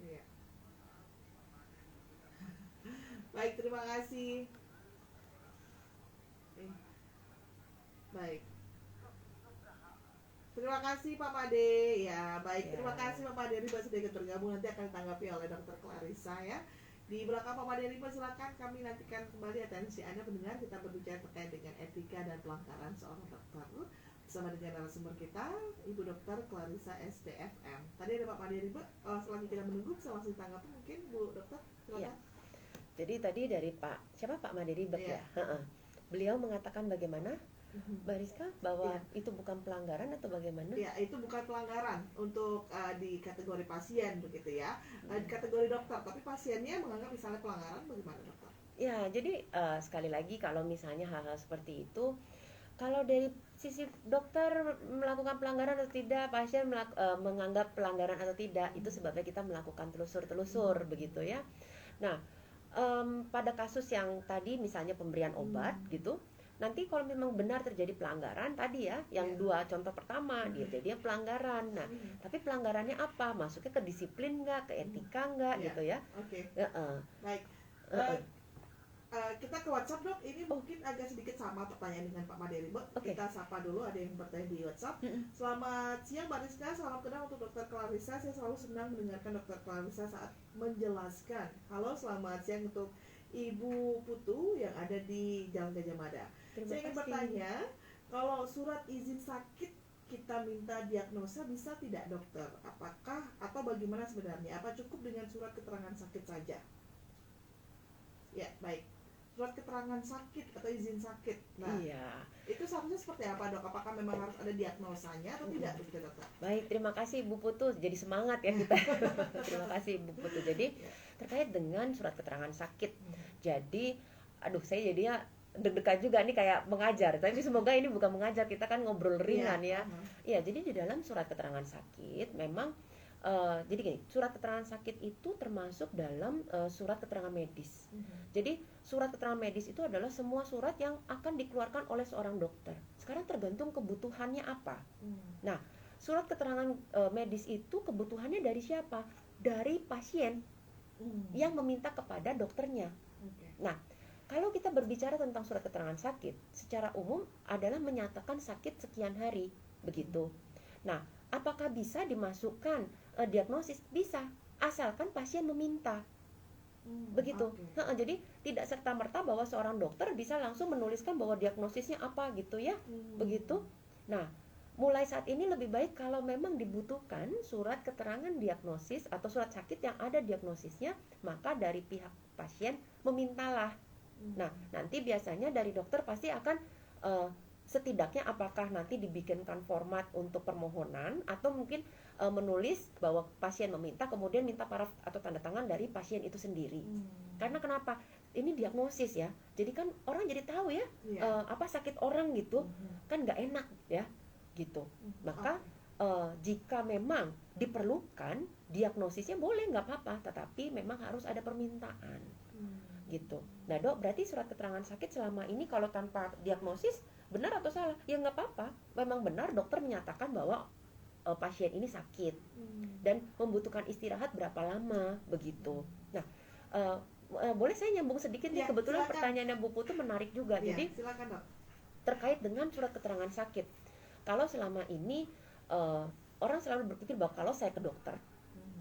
Iya. Baik, terima kasih. Baik. Terima kasih Pak Made. Ya, baik. Terima kasih Pak Made Riba sudah ikut bergabung. Nanti akan ditanggapi oleh Dr. Clarissa ya. Di belakang Pak Made Riba silakan kami nantikan kembali atensi Anda pendengar. Kita berbicara terkait dengan etika dan pelanggaran seorang dokter bersama dengan narasumber kita, Ibu Dr. Clarissa SPFM. Tadi ada Pak Made Riba. Selanjutnya kita menunggu, bisa langsung ditanggapi mungkin Bu Dokter. silakan. Jadi tadi dari Pak Made Ribet Iya. ya. Heeh. Beliau mengatakan bagaimana, Mbak Rizka, bahwa Iya. itu bukan pelanggaran atau bagaimana? Ya, itu bukan pelanggaran untuk di kategori pasien begitu ya. Di kategori dokter, tapi pasiennya menganggap misalnya pelanggaran, bagaimana dokter? Ya, jadi sekali lagi kalau misalnya hal-hal seperti itu, kalau dari sisi dokter melakukan pelanggaran atau tidak, pasien menganggap pelanggaran atau tidak, itu sebabnya kita melakukan telusur-telusur begitu ya. Nah, pada kasus yang tadi misalnya pemberian obat gitu, nanti kalau memang benar terjadi pelanggaran tadi ya, yang Iya. dua contoh pertama dia jadinya pelanggaran. Nah, tapi pelanggarannya apa? Masuknya ke disiplin nggak, ke etika nggak Iya. gitu ya? Oke. Heeh. Baik. Heeh. Kita ke WhatsApp dok, ini mungkin agak sedikit sama pertanyaan dengan Pak Made Ribet. Oke. Kita sapa dulu, ada yang bertanya di WhatsApp. Selamat siang Mbak Rizka, salam kenal untuk Dokter Clarissa. Saya selalu senang mendengarkan Dokter Clarissa saat menjelaskan. Halo, selamat siang untuk Ibu Putu yang ada di Jalan Gajah Mada. Terima Saya ingin kasih. bertanya, kalau surat izin sakit kita minta diagnosa bisa tidak dokter? Apakah atau bagaimana sebenarnya? Apa cukup dengan surat keterangan sakit saja? Ya, baik. Surat keterangan sakit atau izin sakit. Nah, Iya. itu seharusnya seperti apa dok? Apakah memang harus ada diagnosanya atau tidak begitu dokter? Baik, terima kasih Bu Putu. Jadi semangat ya kita. Terima kasih Bu Putu. Jadi terkait dengan surat keterangan sakit. Jadi, aduh saya jadinya deg-degan juga nih kayak mengajar. Tapi semoga ini bukan mengajar, kita kan ngobrol ringan ya. Iya, jadi di dalam surat keterangan sakit memang jadi gini, surat keterangan sakit itu termasuk dalam surat keterangan medis. Jadi surat keterangan medis itu adalah semua surat yang akan dikeluarkan oleh seorang dokter. Sekarang tergantung kebutuhannya apa. Nah, surat keterangan medis itu kebutuhannya dari siapa? Dari pasien yang meminta kepada dokternya. Nah, kalau kita berbicara tentang surat keterangan sakit, secara umum adalah menyatakan sakit sekian hari, begitu. Nah, apakah bisa dimasukkan diagnosis? Bisa, asalkan pasien meminta. Begitu. Jadi tidak serta-merta bahwa seorang dokter bisa langsung menuliskan bahwa diagnosisnya apa gitu ya. Begitu. Nah, mulai saat ini lebih baik kalau memang dibutuhkan surat keterangan diagnosis atau surat sakit yang ada diagnosisnya, maka dari pihak pasien memintalah. Nah, nanti biasanya dari dokter pasti akan setidaknya apakah nanti dibikinkan format untuk permohonan atau mungkin menulis bahwa pasien meminta, kemudian minta paraf atau tanda tangan dari pasien itu sendiri. Karena kenapa? Ini diagnosis ya, jadi kan orang jadi tahu ya apa sakit orang gitu, kan nggak enak ya gitu. Maka jika memang diperlukan diagnosisnya boleh, nggak apa-apa, tetapi memang harus ada permintaan gitu. Nah dok, berarti surat keterangan sakit selama ini kalau tanpa diagnosis benar atau salah? Ya nggak apa-apa, memang benar dokter menyatakan bahwa pasien ini sakit dan membutuhkan istirahat berapa lama begitu. Nah, boleh saya nyambung sedikit nih, kebetulan silakan. Pertanyaannya Bu Putu menarik juga. Jadi silakan dok. terkait dengan surat keterangan sakit, kalau selama ini orang selalu berpikir bahwa kalau saya ke dokter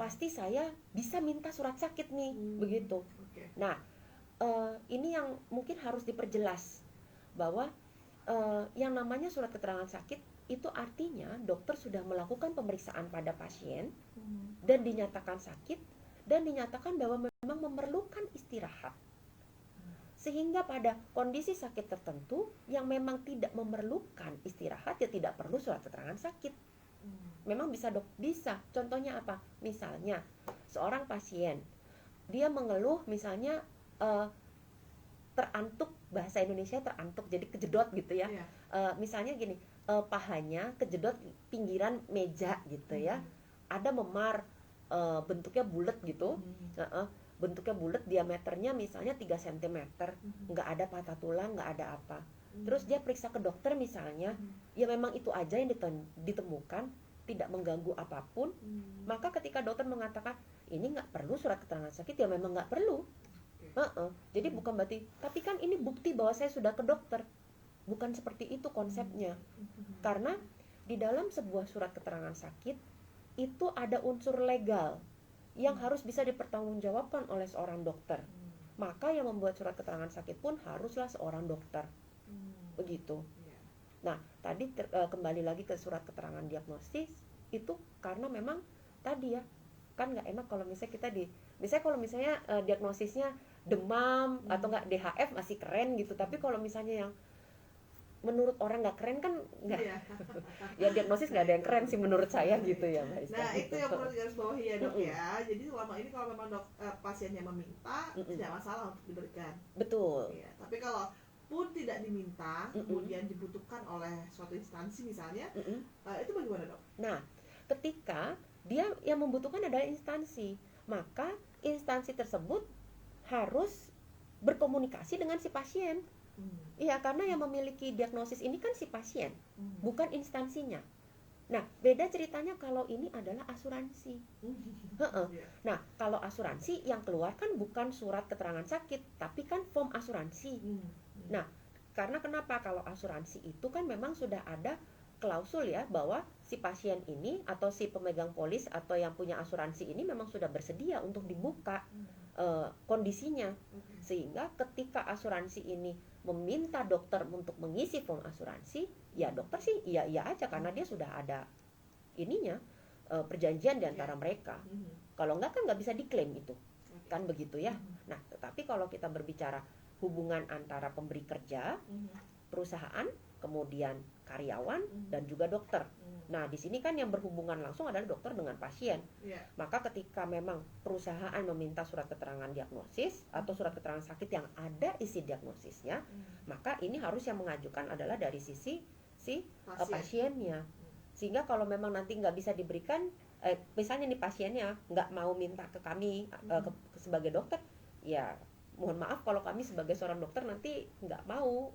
pasti saya bisa minta surat sakit nih, begitu. Nah, ini yang mungkin harus diperjelas bahwa yang namanya surat keterangan sakit itu artinya dokter sudah melakukan pemeriksaan pada pasien dan dinyatakan sakit dan dinyatakan bahwa memang memerlukan istirahat. Sehingga pada kondisi sakit tertentu yang memang tidak memerlukan istirahat, ya tidak perlu surat keterangan sakit. Memang bisa dok, bisa. Contohnya apa? Misalnya seorang pasien dia mengeluh misalnya terantuk, bahasa Indonesia terantuk, jadi kejedot gitu ya. Misalnya gini, pahanya kejedot pinggiran meja gitu ya. Ada memar, bentuknya bulat gitu. Bentuknya bulat, diameternya misalnya 3 cm, nggak ada patah tulang, nggak ada apa. Terus dia periksa ke dokter misalnya, ya memang itu aja yang ditemukan, tidak mengganggu apapun. Maka ketika dokter mengatakan ini nggak perlu surat keterangan sakit, ya memang nggak perlu. Jadi bukan berarti, tapi kan ini bukti bahwa saya sudah ke dokter. Bukan seperti itu konsepnya. Karena di dalam sebuah surat keterangan sakit itu ada unsur legal yang harus bisa dipertanggungjawabkan oleh seorang dokter. Maka yang membuat surat keterangan sakit pun haruslah seorang dokter. Begitu. Nah, tadi kembali lagi ke surat keterangan diagnosis itu karena memang tadi ya, kan nggak enak kalau misalnya kita misalnya kalau misalnya diagnosisnya demam atau nggak DHF masih keren gitu, tapi kalau misalnya yang menurut orang nggak keren kan nggak. Iya. Ya diagnosis nggak ada yang keren sih menurut saya gitu ya Mbak Rizka. Nah itu yang perlu digaris bawahi ya dok Mm-mm. ya. Jadi selama ini kalau memang pasiennya meminta, Mm-mm. tidak masalah untuk diberikan. Betul. Iya. Tapi kalau pun tidak diminta, Mm-mm. kemudian dibutuhkan oleh suatu instansi misalnya, Mm-mm. itu bagaimana dok? Nah, ketika dia yang membutuhkan adalah instansi, maka instansi tersebut harus berkomunikasi dengan si pasien. Iya, karena yang memiliki diagnosis ini kan si pasien, bukan instansinya. Nah, beda ceritanya kalau ini adalah asuransi. Heeh. Iya. Nah, kalau asuransi yang keluar kan bukan surat keterangan sakit, tapi kan form asuransi. Nah, karena kenapa? Kalau asuransi itu kan memang sudah ada klausul ya, bahwa si pasien ini atau si pemegang polis atau yang punya asuransi ini memang sudah bersedia untuk dibuka kondisinya. Sehingga ketika asuransi ini meminta dokter untuk mengisi form asuransi, ya dokter sih iya aja karena dia sudah ada ininya, perjanjian di antara mereka. Kalau enggak kan nggak bisa diklaim itu, kan begitu ya. Nah, tetapi kalau kita berbicara hubungan antara pemberi kerja, perusahaan, kemudian karyawan dan juga dokter. Nah, di sini kan yang berhubungan langsung adalah dokter dengan pasien. Iya. Maka ketika memang perusahaan meminta surat keterangan diagnosis atau surat keterangan sakit yang ada isi diagnosisnya, maka ini harus yang mengajukan adalah dari sisi si pasiennya. Sehingga kalau memang nanti nggak bisa diberikan, misalnya nih pasiennya nggak mau minta ke kami sebagai dokter, ya mohon maaf kalau kami sebagai seorang dokter nanti nggak mau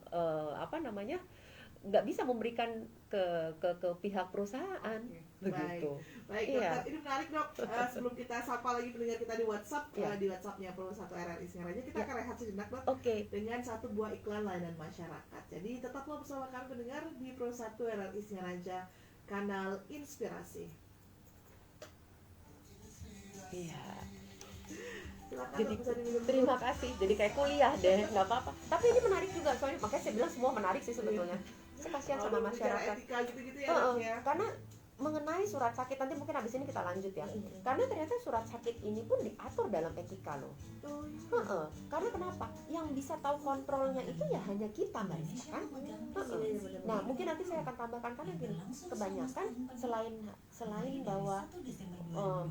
nggak bisa memberikan ke pihak perusahaan. Begitu. Baik, Iya. dokter, ini menarik dok. Sebelum kita sapa lagi pendengar kita di WhatsApp, Iya. di WhatsAppnya Pro 1 RRI Singaraja, kita Iya. akan rehat sejenak dok Oke. dengan satu buah iklan layanan masyarakat. Jadi tetaplah bersama kami pendengar di Pro 1 RRI Singaraja, kanal inspirasi. Iya. Silakan Jadi dok, bisa diminum dulu. terima kasih. Jadi kayak kuliah deh, nggak apa-apa. Tapi ini menarik juga, soalnya makanya saya bilang semua menarik sih sebetulnya. Saya kasihan Kalau sama udah bicara masyarakat. etika gitu-gitu ya dok ya. Karena mengenai surat sakit, nanti mungkin habis ini kita lanjut ya. Karena ternyata surat sakit ini pun diatur dalam etika loh. Oh, iya. Karena kenapa? Yang bisa tahu kontrolnya itu ya hanya kita Mbak Rizka kan. Nah mungkin nanti saya akan tambahkan, karena gini, kebanyakan selain bahwa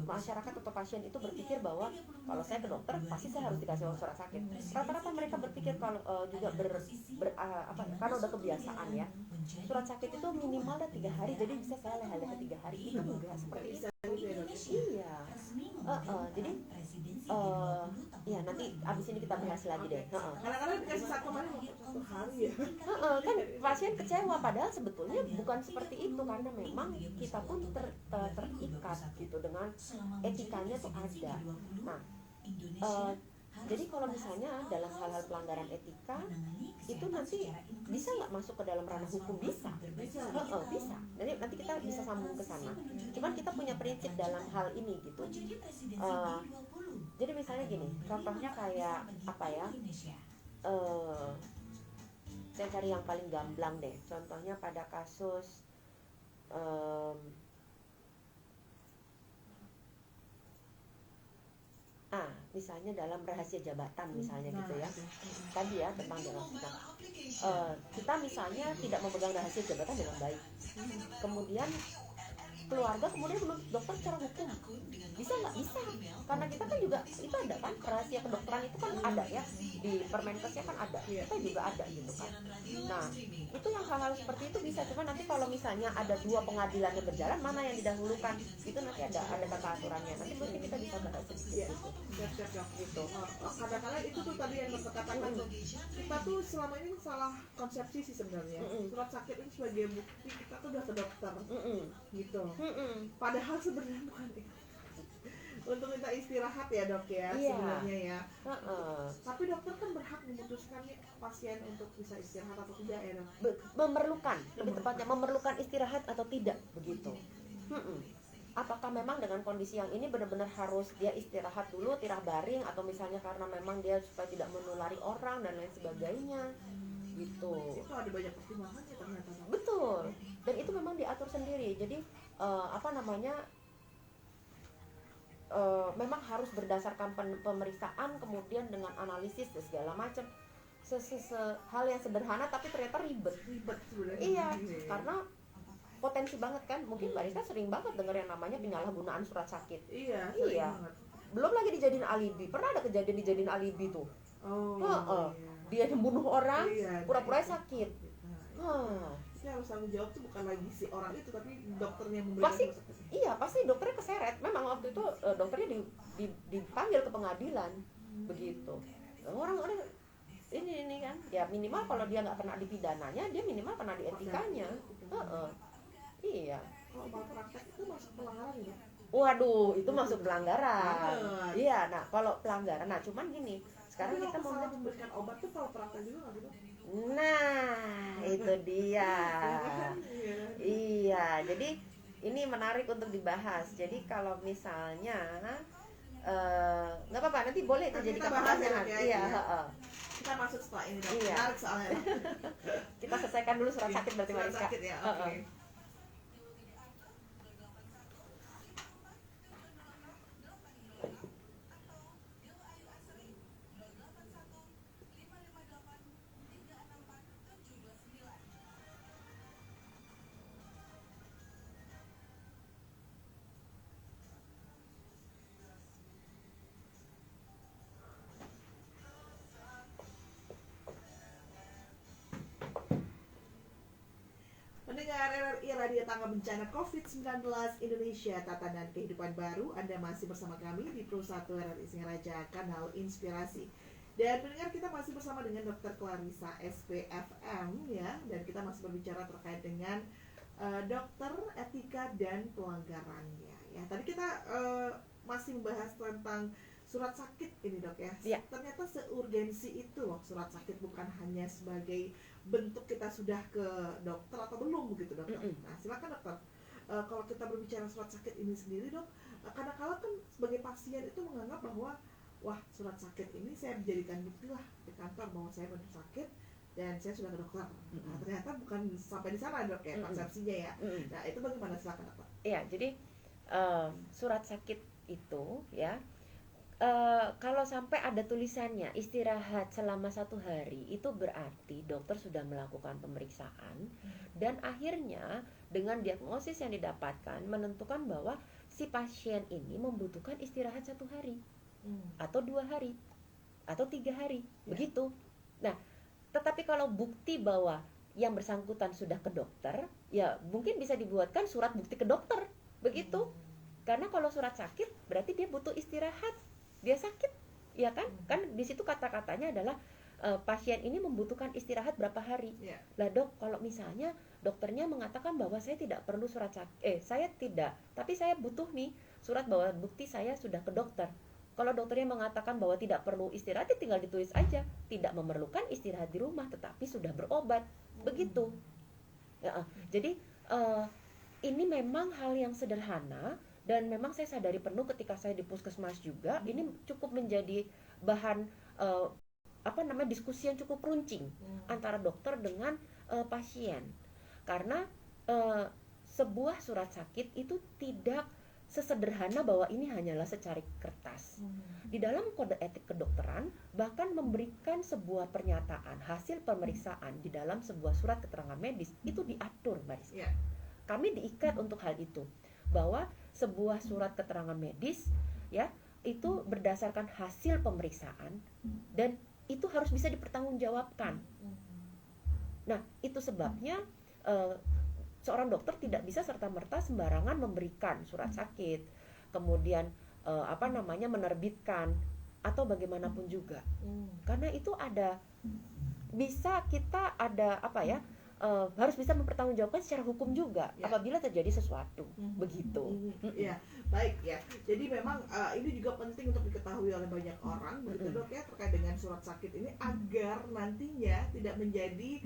masyarakat atau pasien itu berpikir bahwa kalau saya ke dokter pasti saya harus dikasih surat sakit. Rata-rata mereka berpikir kalau juga karena udah kebiasaan ya, surat sakit itu minimal 3 hari, jadi bisa saya leha-leha 3 hari. Itu enggak seperti itu. Iya. Jadi ya nanti abis ini kita bahas lagi deh. Kadang-kadang dikasih satu hari ya. Kan pasien kecewa, padahal sebetulnya bukan seperti itu, karena memang kita pun terikat gitu dengan etikanya tuh ada. Nah, jadi kalau misalnya dalam hal-hal pelanggaran etika itu nanti bisa nggak masuk ke dalam ranah hukum? Bisa. Bisa. Nanti kita bisa sambung ke sana. Cuman kita punya prinsip dalam hal ini gitu. Jadi misalnya gini, contohnya kayak apa ya? Saya cari yang paling gamblang deh. Contohnya pada kasus misalnya dalam rahasia jabatan misalnya gitu ya. Tadi ya tentang diagnostika. Kita misalnya tidak memegang rahasia jabatan dengan baik. Kemudian keluarga kemudian menuntut dokter secara hukum, bisa nggak? Bisa, karena kita kan juga itu ada kan, rahasia kedokteran itu kan ada ya, di Permenkesnya kan ada, kita juga ada gitu kan. Nah itu yang hal-hal seperti itu bisa, cuma nanti kalau misalnya ada 2 pengadilan yang berjalan, mana yang didahulukan itu nanti ada tata aturannya, nanti mungkin kita bisa bahas sedikit gitu. Kadang-kadang itu tuh tadi yang katakan kita tuh selama ini salah konsepsi sih sebenarnya. Surat sakit itu sebagai bukti kita tuh udah ke dokter gitu. Padahal sebenarnya bukan itu. Untuk minta istirahat ya dok ya, sebenarnya ya. Tapi dokter kan berhak memutuskan nih pasien untuk bisa istirahat atau tidak ya dok. Memerlukan, lebih tepatnya memerlukan istirahat atau tidak begitu. Apakah memang dengan kondisi yang ini benar-benar harus dia istirahat dulu, tirah baring, atau misalnya karena memang dia supaya tidak menulari orang dan lain sebagainya gitu. Itu ada banyak pertimbangannya ternyata. Betul. Dan itu memang diatur sendiri. Jadi memang harus berdasarkan pemeriksaan, kemudian dengan analisis dan segala macam. Hal yang sederhana tapi ternyata ribet sebenarnya. Iya, karena potensi banget kan. Mungkin Mbak Rizka sering banget dengar yang namanya penyalahgunaan surat sakit. Iya. Banget. Belum lagi dijadiin alibi. Pernah ada kejadian dijadiin alibi tuh. Iya. Dia membunuh orang, pura-pura itu. sakit. Ini harus tanggung jawab tuh bukan lagi si orang itu, tapi dokternya yang memberikan Pasti, rumah sakit. iya pasti dokternya keseret. Memang waktu itu dokternya dipanggil ke pengadilan, begitu. Orang-orang ini kan, ya minimal kalau dia nggak kena di pidananya, dia minimal kena di etikanya. Iya. Kalau malpraktek itu masuk pelanggaran ya? Waduh, itu masuk pelanggaran. Iya, nah kalau pelanggaran, nah cuman gini, sekarang Tapi kita mau salah memberikan obat tuh kalau praktek juga nggak gitu? Nah, itu dia. Iya. Iya, jadi ini menarik untuk dibahas. Jadi kalau misalnya nggak apa-apa, nanti boleh itu jadi pembahasan. Iya, kita masuk setelah ini. Iya. Menarik soalnya. Kita selesaikan dulu surat sakit berarti Mbak Rizka. Sakit ya, oke. Pendengar RRI Radio Tangga Bencana COVID-19 Indonesia Tatanan Kehidupan Baru, Anda masih bersama kami di Pro 1 RRI Singaraja, Kanal Inspirasi. Dan pendengar, kita masih bersama dengan Dr. Clarissa SPFM ya, dan kita masih berbicara terkait dengan dokter, etika dan pelanggarannya ya. Tadi kita masih membahas tentang surat sakit ini dok ya. Ternyata seurgensi itu loh surat sakit, bukan hanya sebagai bentuk kita sudah ke dokter atau belum begitu dokter. Nah silakan dokter, kalau kita berbicara surat sakit ini sendiri dok, kadang-kala kan sebagai pasien itu menganggap bahwa wah surat sakit ini saya dijadikan bukti lah di kantor bahwa saya benar sakit dan saya sudah ke dokter. Nah, ternyata bukan sampai di sana dok ya persepsinya ya. Nah itu bagaimana, silakan dokter. Iya, jadi surat sakit itu ya, kalau sampai ada tulisannya istirahat selama 1 hari, itu berarti dokter sudah melakukan pemeriksaan dan akhirnya dengan diagnosis yang didapatkan menentukan bahwa si pasien ini membutuhkan istirahat 1 hari atau 2 hari atau 3 hari begitu. Nah, tetapi kalau bukti bahwa yang bersangkutan sudah ke dokter, ya mungkin bisa dibuatkan surat bukti ke dokter begitu. Karena kalau surat sakit berarti dia butuh istirahat, dia sakit, ya kan? Kan di situ kata-katanya adalah pasien ini membutuhkan istirahat berapa hari. Lah dok, kalau misalnya dokternya mengatakan bahwa saya tidak perlu surat sakit, saya tidak, tapi saya butuh nih surat bahwa bukti saya sudah ke dokter. Kalau dokternya mengatakan bahwa tidak perlu istirahat, ya tinggal ditulis aja tidak memerlukan istirahat di rumah, tetapi sudah berobat, begitu. Ya, jadi ini memang hal yang sederhana. Dan memang saya sadari penuh ketika saya di puskesmas juga, ini cukup menjadi bahan diskusi yang cukup runcing antara dokter dengan pasien. Karena sebuah surat sakit itu tidak sesederhana bahwa ini hanyalah secarik kertas. Di dalam kode etik kedokteran bahkan memberikan sebuah pernyataan hasil pemeriksaan di dalam sebuah surat keterangan medis itu diatur, Mbak Rizka. Kami diikat untuk hal itu, bahwa sebuah surat keterangan medis ya itu berdasarkan hasil pemeriksaan dan itu harus bisa dipertanggungjawabkan. Nah, itu sebabnya seorang dokter tidak bisa serta-merta sembarangan memberikan surat sakit, kemudian menerbitkan atau bagaimanapun juga. Karena itu harus bisa mempertanggungjawabkan secara hukum juga apabila terjadi sesuatu begitu. Ya, baik ya. Jadi memang ini juga penting untuk diketahui oleh banyak orang begitu dok ya, terkait dengan surat sakit ini agar nantinya tidak menjadi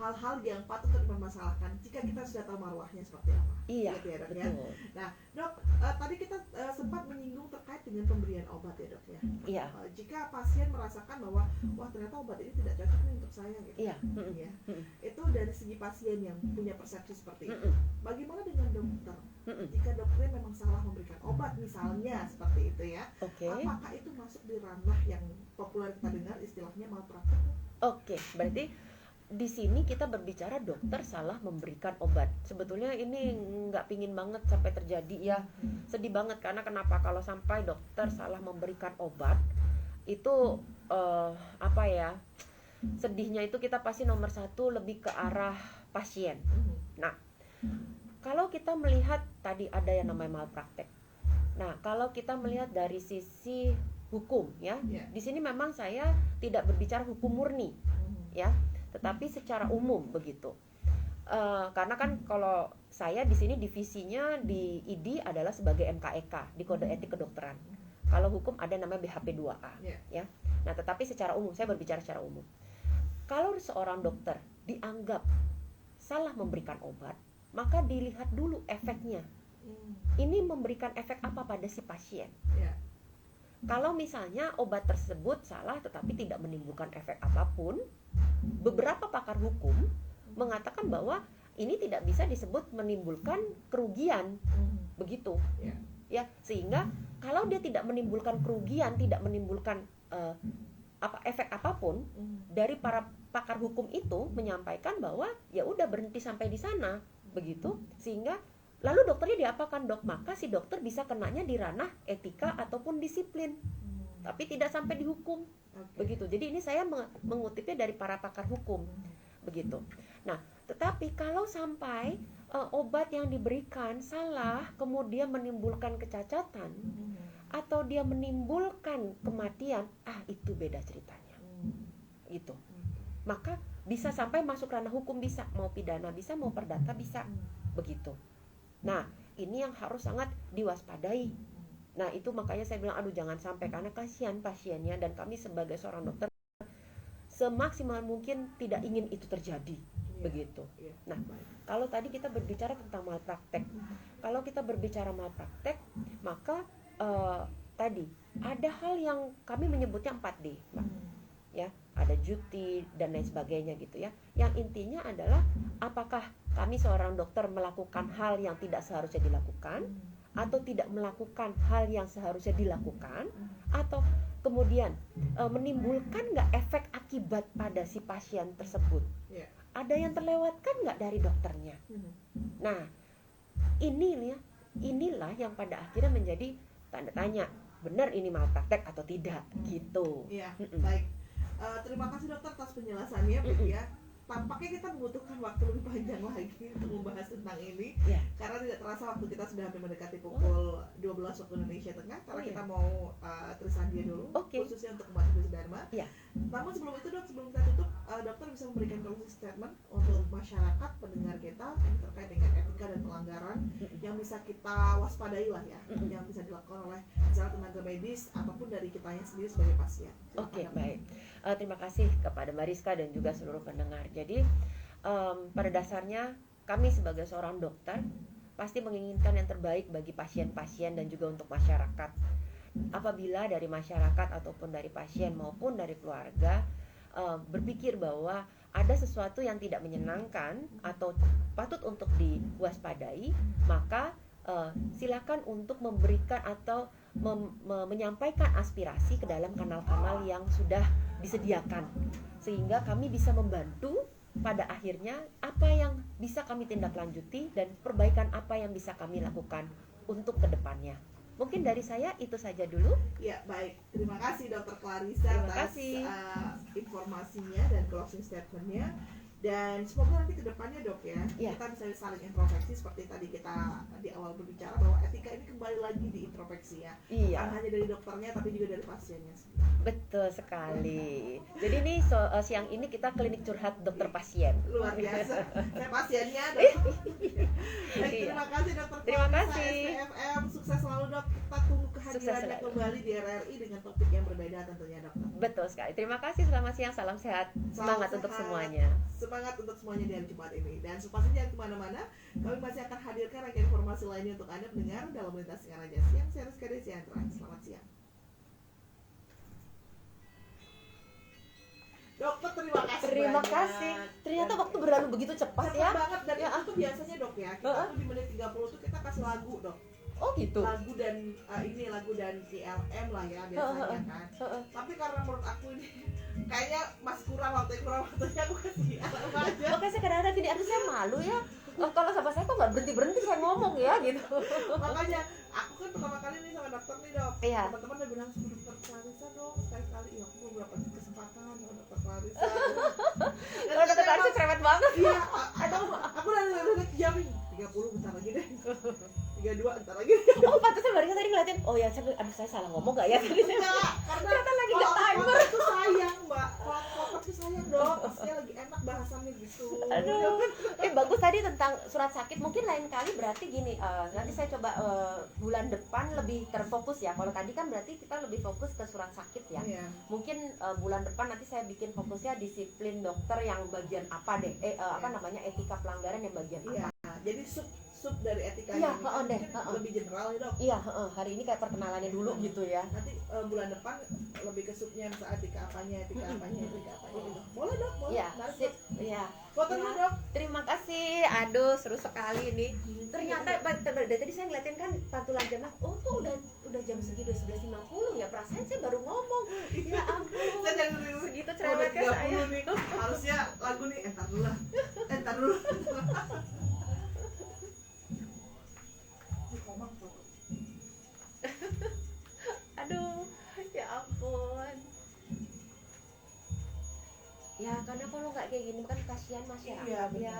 hal-hal yang patut untuk dipermasalahkan jika kita sudah tahu marwahnya seperti apa. Iya, Gitu ya, Dok, ya. betul. Nah, Dok, tadi kita sempat menyinggung terkait dengan pemberian obat ya, Dok, ya. Iya. Jika pasien merasakan bahwa wah ternyata obat ini tidak cocok nih untuk saya gitu. Iya. Ya. Itu dari segi pasien yang punya persepsi seperti itu. Mm-mm. Bagaimana dengan dokter? Mm-mm. Jika dokternya memang salah memberikan obat misalnya seperti itu ya. Oke. Apakah itu masuk di ranah yang populer kita dengar istilahnya malpraktek? Oke, berarti di sini kita berbicara dokter salah memberikan obat. Sebetulnya ini nggak pingin banget sampai terjadi ya. Sedih banget karena kenapa kalau sampai dokter salah memberikan obat itu apa ya? Sedihnya itu kita pasti nomor satu lebih ke arah pasien. Nah, kalau kita melihat tadi ada yang namanya malpraktek. Nah, kalau kita melihat dari sisi hukum ya, di sini memang saya tidak berbicara hukum murni ya, tetapi secara umum begitu. Karena kan kalau saya di sini divisinya di ID adalah sebagai MKEK di Kode Etik Kedokteran. Kalau hukum ada namanya BHP 2A ya. Nah, tetapi secara umum saya berbicara secara umum. Kalau seorang dokter dianggap salah memberikan obat, maka dilihat dulu efeknya. Ini memberikan efek apa pada si pasien? Kalau misalnya obat tersebut salah tetapi tidak menimbulkan efek apapun, beberapa pakar hukum mengatakan bahwa ini tidak bisa disebut menimbulkan kerugian, begitu. Ya, sehingga kalau dia tidak menimbulkan kerugian, tidak menimbulkan efek apapun, dari para pakar hukum itu menyampaikan bahwa ya udah berhenti sampai di sana, begitu. Sehingga lalu dokternya diapakan, Dok? Maka si dokter bisa kenanya di ranah etika ataupun disiplin, tapi tidak sampai dihukum, begitu. Jadi ini saya mengutipnya dari para pakar hukum, begitu. Nah, tetapi kalau sampai obat yang diberikan salah, kemudian menimbulkan kecacatan, atau dia menimbulkan kematian, itu beda ceritanya, gitu. Maka bisa sampai masuk ranah hukum, bisa mau pidana, bisa mau perdata, bisa, begitu. Nah, ini yang harus sangat diwaspadai. Nah, itu makanya saya bilang, aduh jangan sampai, karena kasihan pasiennya, dan kami sebagai seorang dokter semaksimal mungkin tidak ingin itu terjadi, begitu. Nah, kalau tadi kita berbicara tentang malpraktek, kalau kita berbicara malpraktek, maka tadi ada hal yang kami menyebutnya 4D, Mbak. Ya, ada cuti dan lain sebagainya gitu ya. Yang intinya adalah apakah kami seorang dokter melakukan hal yang tidak seharusnya dilakukan, atau tidak melakukan hal yang seharusnya dilakukan, atau kemudian menimbulkan nggak efek akibat pada si pasien tersebut. Ada yang terlewatkan nggak dari dokternya. Nah, inilah yang pada akhirnya menjadi tanda tanya, benar ini malpraktek atau tidak, gitu. Iya, baik. Terima kasih dokter atas penjelasannya, Bu ya. Tampaknya kita membutuhkan waktu lebih panjang lagi untuk membahas tentang ini, karena tidak terasa waktu kita sudah hampir mendekati pukul 12 waktu Indonesia Tengah, karena kita mau trisandia dulu, khususnya untuk umat Hindu Dharma. Namun sebelum itu, Dok, sebelum kita tutup, dokter bisa memberikan closing statement untuk masyarakat pendengar kita yang terkait dengan etika dan pelanggaran yang bisa kita waspadai lah ya, yang bisa dilakukan oleh misalnya tenaga medis ataupun dari kitanya sendiri sebagai pasien. Baik. Terima kasih kepada Mbak Rizka dan juga seluruh pendengar. Jadi pada dasarnya kami sebagai seorang dokter pasti menginginkan yang terbaik bagi pasien-pasien dan juga untuk masyarakat. Apabila dari masyarakat ataupun dari pasien maupun dari keluarga berpikir bahwa ada sesuatu yang tidak menyenangkan atau patut untuk diwaspadai, maka silakan untuk memberikan atau menyampaikan aspirasi ke dalam kanal-kanal yang sudah disediakan, sehingga kami bisa membantu pada akhirnya apa yang bisa kami tindak lanjuti dan perbaikan apa yang bisa kami lakukan untuk kedepannya. Mungkin dari saya itu saja dulu. Ya, baik. Terima kasih Dr. Clarissa atas informasinya dan closing statementnya. Dan semoga nanti kedepannya, Dok ya, kita bisa saling introspeksi seperti tadi kita di awal berbicara bahwa etika ini kembali lagi diintrospeksi ya. Bukan hanya dari dokternya tapi juga dari pasiennya sendiri. Betul sekali. Jadi ini siang ini kita klinik curhat dokter pasien. Luar biasa. Saya pasiennya, Dok. Terima kasih Dr. Terima kasih. SPFM, sukses selalu, Dok. Kita tunggu kehadirannya kembali di RRI dengan topik yang berbeda tentunya, Dokter. Betul sekali. Terima kasih. Selamat siang, salam sehat. Semangat untuk semuanya. semangat untuk semuanya di hari Jumat ini. Dan sepastinya jangan kemana-mana, kami masih akan hadirkan rangkaian informasi lainnya untuk Anda mendengar dalam Lintas Siang Raja Siang. Saya Rizka Desiandra, selamat siang. Dokter, terima kasih Terima banyak. kasih. Ternyata waktu berlalu begitu cepat Cepat ya. banget, dan Ya. itu tuh biasanya dok ya, kita tuh di menit 30 tuh kita kasih lagu dok. Oh gitu. Lagu dan ini lagu dan TLM lah ya biasanya kan. Tapi karena menurut aku ini kayaknya masih kurang waktunya, aku kasih alam aja. Makanya saya kadang-kadang gini, aduh saya malu ya. Kalau sama saya kok nggak berhenti saya ngomong ya gitu. Makanya aku kan pertama kali nih sama dokter nih dok. Iya. Teman-teman udah bilang sama dokter Clarissa dong sekali-kali. Ya aku belum dapat kesempatan sama dokter Clarissa. Kalau dokter Clarissa cerewet banget. Iya, aku udah lihat jam 30 bentar lagi deh. 32 bentar lagi. Oh pantasnya Mbak Rika tadi ngeliatin, oh ya aduh saya salah ngomong gak ya tadi? Enggak, karena Ternyata lagi nggak timer. itu sayang mbak, kalau itu sayang dong, pastinya lagi enak bahasannya gitu. Aduh, bagus tadi tentang surat sakit. Mungkin lain kali berarti gini, nanti saya coba bulan depan lebih terfokus ya. Kalau tadi kan berarti kita lebih fokus ke surat sakit ya. Iya. Mungkin bulan depan nanti saya bikin fokusnya disiplin dokter yang bagian apa deh, apa namanya etika pelanggaran yang bagian Iya, apa. jadi sub dari etika Iya, ini kan deh, mungkin lebih general ya dok. Iya, hari ini kayak perkenalannya dulu gitu ya. Nanti bulan depan lebih ke subnya misalnya etika apanya gitu. Boleh dok, boleh. Iya, Menarik, sip. Dok. Iya. Foto dulu dok. Terima kasih. Aduh, seru sekali nih. Ternyata dari tadi saya ngeliatin kan pantulan jamnya. Oh, tuh udah jam segitu 11.50 ya. Perasaan saya baru ngomong. Ya ampun. Saya dari dulu Segitu udah cerewetnya 30 saya. nih. Harusnya lagu nih entar dulu lah. Entar dulu. Aduh, ya ampun. Ya karena kalau nggak kayak gini kan kasihan masyarakat Iya, ya.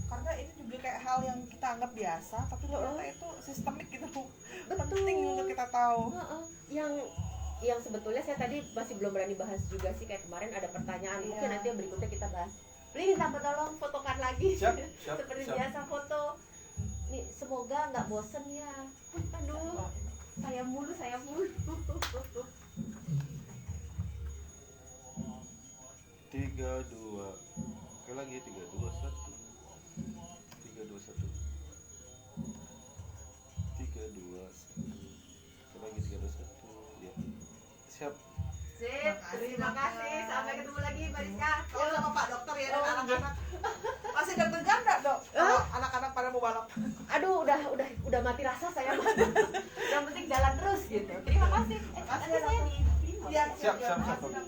Karena ini juga kayak hal yang kita anggap biasa, tapi ternyata itu sistemik gitu. Betul. Penting untuk kita tahu. Yang sebetulnya saya tadi masih belum berani bahas juga sih, kayak kemarin ada pertanyaan. Iya. Mungkin nanti yang berikutnya kita bahas. Beli minta tolong fotokan lagi. Siap. Seperti biasa foto. Nih semoga nggak bosen ya. Aduh, saya mulu. 32. Oke lagi 321. 321. 321. Oke lagi 321. Ya. Siap. Sip, terima kasih. Sampai ketemu lagi, Mbak Rizka. Kalau sama Pak Dokter ya dan Oh, anak-anak. Masih deg-degan nggak dok? Kalau anak-anak pada mau balap. Aduh, udah mati rasa saya. Yang penting jalan terus gitu. Terima kasih. Makasih, Nanti saya Dokter. di Iya, Siap. Makasih, dokter.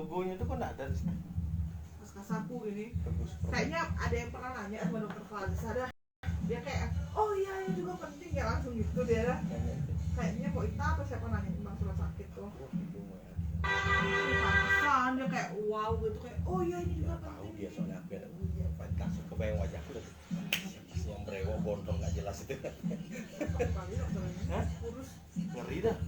logonya tuh kan ada di sini. Pas sapu ini. Bagus. Kayaknya ada yang pernah nanya sama dokter Fadis, ada dia kayak, oh iya ini juga penting ya, langsung gitu dia. Kayaknya kok Ita atau siapa nanya tentang surat sakit tuh. Pantesan dia kayak wow gitu, kayak oh iya ini juga Tahu penting. dia soalnya hampir langsung kebayang wajahku tuh. Siapa sih yang brewok gondrong nggak jelas itu? Kali dokternya Hah? kurus. Ngeri dah.